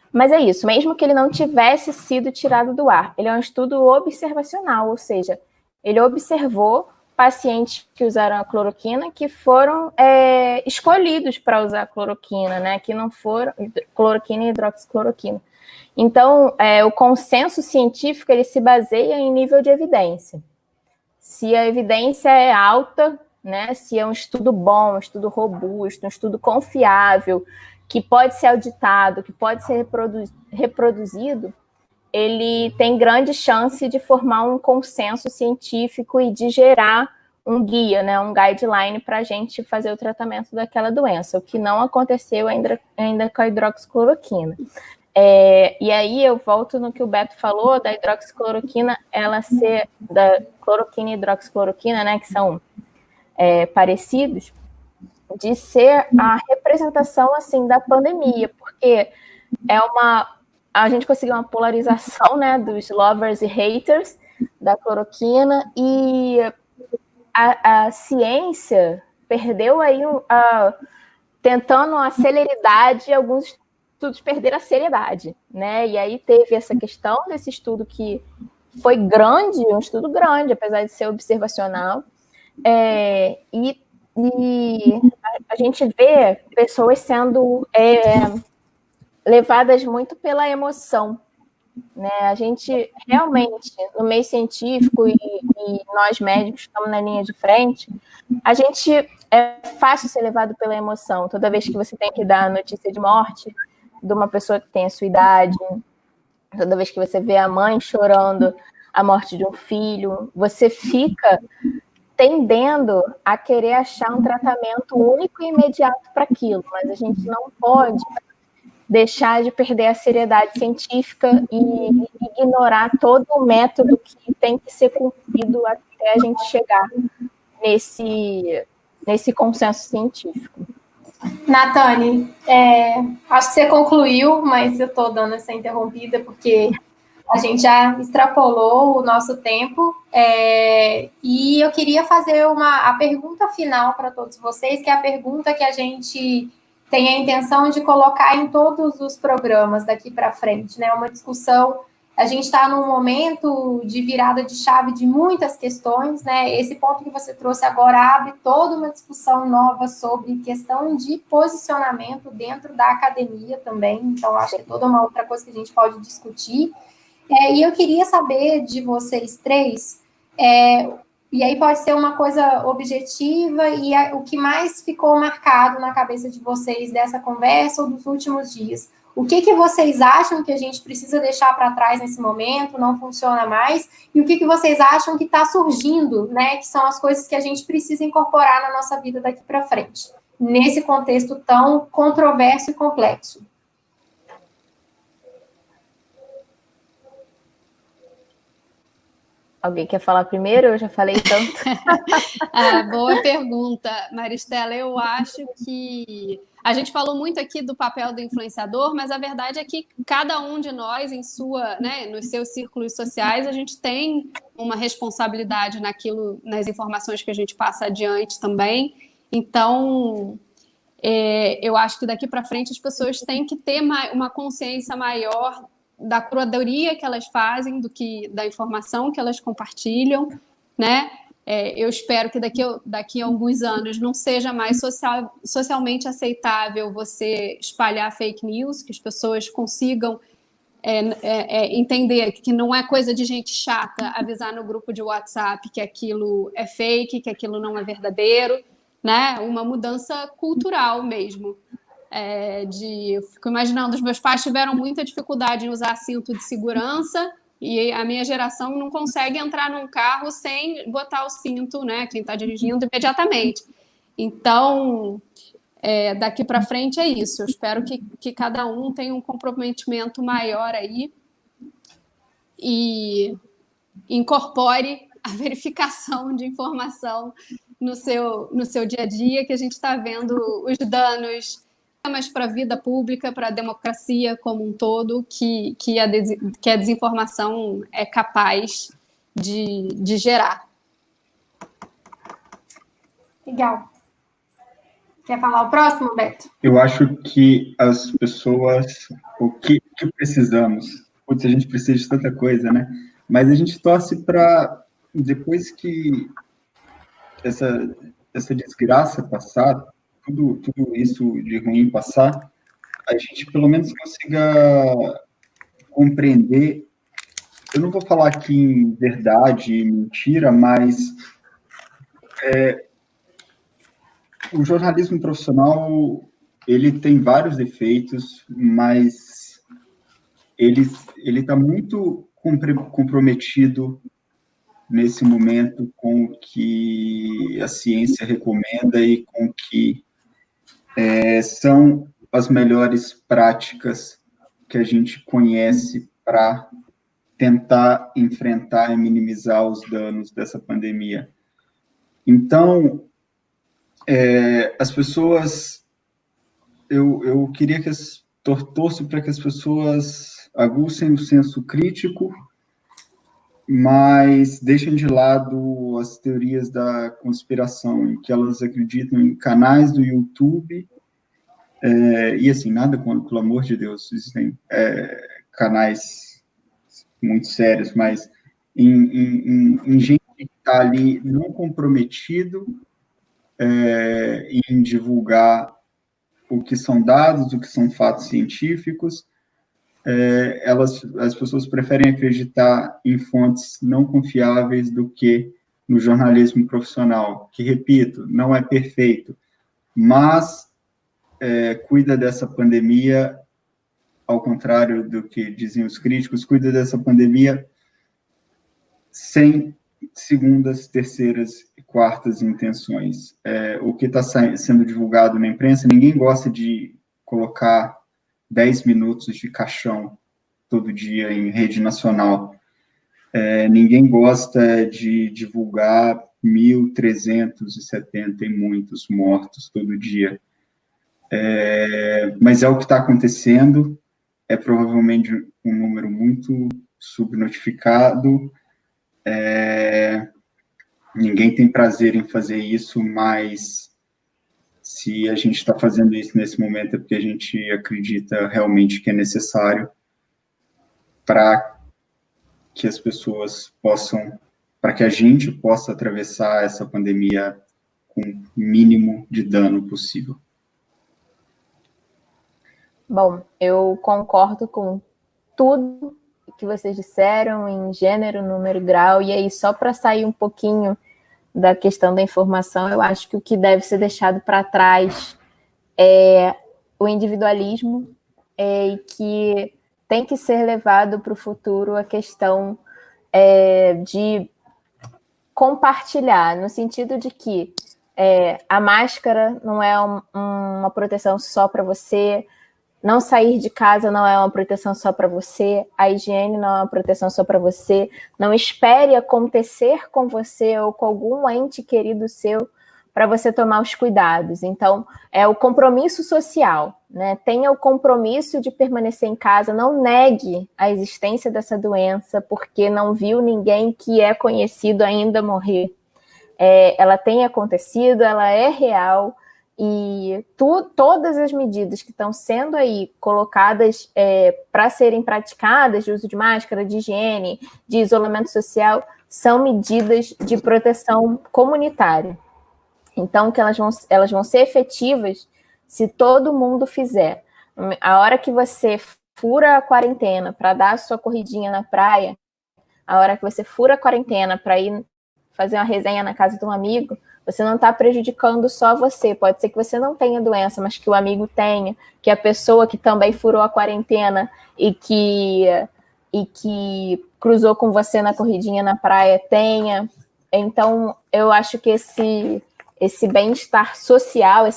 B: Mas é isso, mesmo que ele não tivesse sido tirado do ar, ele é um estudo observacional, ou seja, ele observou pacientes que usaram a cloroquina que foram escolhidos para usar a cloroquina, né? Que não foram cloroquina e hidroxicloroquina. Então, o consenso científico ele se baseia em nível de evidência. Se a evidência é alta, né? Se é um estudo bom, um estudo robusto, um estudo confiável, que pode ser auditado, que pode ser reproduzido, ele tem grande chance de formar um consenso científico e de gerar um guia, né, um guideline para a gente fazer o tratamento daquela doença, o que não aconteceu ainda com a hidroxicloroquina. E aí eu volto no que o Beto falou, da hidroxicloroquina, da cloroquina e hidroxicloroquina, né, que são parecidos, de ser a representação, assim, da pandemia, porque a gente conseguiu uma polarização, né, dos lovers e haters da cloroquina, e a ciência perdeu aí, tentando a celeridade, alguns estudos perderam a seriedade, né, e aí teve essa questão desse estudo que foi grande, um estudo grande, apesar de ser observacional, e a gente vê pessoas sendo levadas muito pela emoção, né? A gente realmente, no meio científico, e nós médicos estamos na linha de frente, a gente é fácil ser levado pela emoção. Toda vez que você tem que dar notícia de morte, de uma pessoa que tem a sua idade, toda vez que você vê a mãe chorando a morte de um filho, você fica tendendo a querer achar um tratamento único e imediato para aquilo, mas a gente não pode deixar de perder a seriedade científica e ignorar todo o método que tem que ser cumprido até a gente chegar nesse consenso científico.
A: Nathani, acho que você concluiu, mas eu estou dando essa interrompida porque a gente já extrapolou o nosso tempo, e eu queria fazer a pergunta final para todos vocês, que é a pergunta que a gente tem a intenção de colocar em todos os programas daqui para frente, né? Uma discussão, a gente está num momento de virada de chave de muitas questões, né? Esse ponto que você trouxe agora abre toda uma discussão nova sobre questão de posicionamento dentro da academia também, então acho que é toda uma outra coisa que a gente pode discutir. E eu queria saber de vocês três, e aí pode ser uma coisa objetiva, e o que mais ficou marcado na cabeça de vocês dessa conversa ou dos últimos dias. O que vocês acham que a gente precisa deixar para trás nesse momento, não funciona mais, e o que vocês acham que está surgindo, né, que são as coisas que a gente precisa incorporar na nossa vida daqui para frente, nesse contexto tão controverso e complexo.
B: Alguém quer falar primeiro? Eu já falei tanto.
D: Boa pergunta, Maristela. Eu acho que a gente falou muito aqui do papel do influenciador, mas a verdade é que cada um de nós, nos seus círculos sociais, a gente tem uma responsabilidade nas informações que a gente passa adiante também. Então, eu acho que daqui para frente as pessoas têm que ter uma consciência maior da curadoria que elas fazem, da informação que elas compartilham, né? Eu espero que daqui a alguns anos não seja mais socialmente aceitável você espalhar fake news, que as pessoas consigam entender que não é coisa de gente chata avisar no grupo de WhatsApp que aquilo é fake, que aquilo não é verdadeiro, né? Uma mudança cultural mesmo. Eu fico imaginando, os meus pais tiveram muita dificuldade em usar cinto de segurança e a minha geração não consegue entrar num carro sem botar o cinto, né? Quem está dirigindo imediatamente. Então, daqui para frente é isso. Eu espero que cada um tenha um comprometimento maior aí e incorpore a verificação de informação no seu dia a dia, que a gente está vendo os danos para a vida pública, para a democracia como um todo, que a desinformação é capaz de gerar.
A: Legal. Quer falar o próximo, Beto?
C: Eu acho que as pessoas, o que precisamos, putz, a gente precisa de tanta coisa, né? Mas a gente torce para, depois que essa desgraça passar, tudo isso de ruim passar, a gente pelo menos consiga compreender, eu não vou falar aqui em verdade e mentira, mas o jornalismo profissional, ele tem vários defeitos, mas ele está muito comprometido nesse momento com o que a ciência recomenda e com o que são as melhores práticas que a gente conhece para tentar enfrentar e minimizar os danos dessa pandemia. Então, as pessoas, eu queria torço para que as pessoas aguçem o senso crítico, mas deixem de lado as teorias da conspiração, em que elas acreditam em canais do YouTube, e assim, nada contra, pelo amor de Deus, existem canais muito sérios, mas em gente que está ali não comprometido em divulgar o que são dados, o que são fatos científicos, as pessoas preferem acreditar em fontes não confiáveis do que no jornalismo profissional, que, repito, não é perfeito, mas cuida dessa pandemia ao contrário do que diziam os críticos, cuida dessa pandemia sem segundas, terceiras e quartas intenções. O que está sendo divulgado na imprensa, ninguém gosta de colocar 10 minutos de caixão todo dia em rede nacional. Ninguém gosta de divulgar 1.370 e muitos mortos todo dia. Mas é o que está acontecendo, é provavelmente um número muito subnotificado. Ninguém tem prazer em fazer isso, mas se a gente está fazendo isso nesse momento é porque a gente acredita realmente que é necessário para que as pessoas possam, para que a gente possa atravessar essa pandemia com o mínimo de dano possível.
B: Bom, eu concordo com tudo que vocês disseram em gênero, número, grau, e aí só para sair um pouquinho da questão da informação, eu acho que o que deve ser deixado para trás é o individualismo, e que tem que ser levado para o futuro a questão de compartilhar, no sentido de que a máscara não é uma proteção só para você, não sair de casa não é uma proteção só para você, a higiene não é uma proteção só para você, não espere acontecer com você ou com algum ente querido seu para você tomar os cuidados. Então, é o compromisso social, né? Tenha o compromisso de permanecer em casa, não negue a existência dessa doença, porque não viu ninguém que é conhecido ainda morrer. Ela tem acontecido, ela é real, e todas as medidas que estão sendo aí colocadas para serem praticadas, de uso de máscara, de higiene, de isolamento social, são medidas de proteção comunitária. Então, que elas vão ser efetivas se todo mundo fizer. A hora que você fura a quarentena para dar a sua corridinha na praia, a hora que você fura a quarentena para ir fazer uma resenha na casa de um amigo, você não está prejudicando só você. Pode ser que você não tenha doença, mas que o amigo tenha, que a pessoa que também furou a quarentena e que cruzou com você na corridinha na praia tenha. Então, eu acho que esse bem-estar social,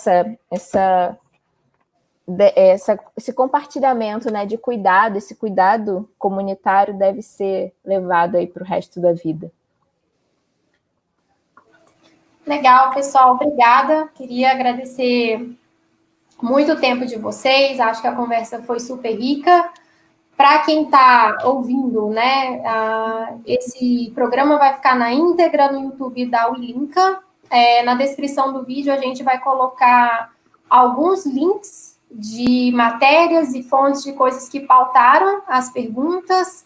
B: esse compartilhamento, né, de cuidado, esse cuidado comunitário deve ser levado aí para o resto da vida.
A: Legal, pessoal, obrigada. Queria agradecer muito o tempo de vocês, acho que a conversa foi super rica. Para quem está ouvindo, né, esse programa vai ficar na íntegra no YouTube da Ulinka. Na descrição do vídeo a gente vai colocar alguns links de matérias e fontes de coisas que pautaram as perguntas.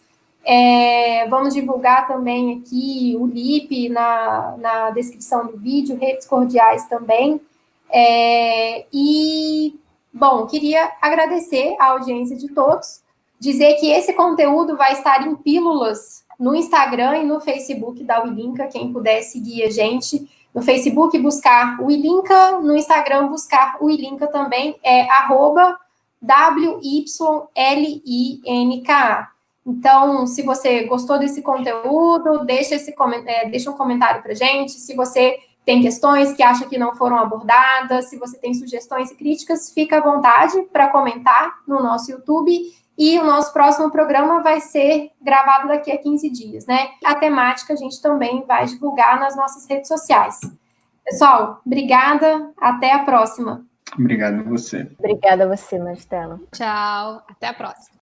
A: Vamos divulgar também aqui o LIP na descrição do vídeo, redes cordiais também. Bom, queria agradecer a audiência de todos, dizer que esse conteúdo vai estar em pílulas no Instagram e no Facebook da Ulinka, quem puder seguir a gente. No Facebook, buscar o Ulinka, no Instagram, buscar o Ulinka também, @WYLINKA. Então, se você gostou desse conteúdo, deixa um comentário para a gente. Se você tem questões que acha que não foram abordadas, se você tem sugestões e críticas, fica à vontade para comentar no nosso YouTube. E o nosso próximo programa vai ser gravado daqui a 15 dias, né? A temática a gente também vai divulgar nas nossas redes sociais. Pessoal, obrigada. Até a próxima.
C: Obrigado a você.
B: Obrigada a você, Maristela.
D: Tchau. Até a próxima.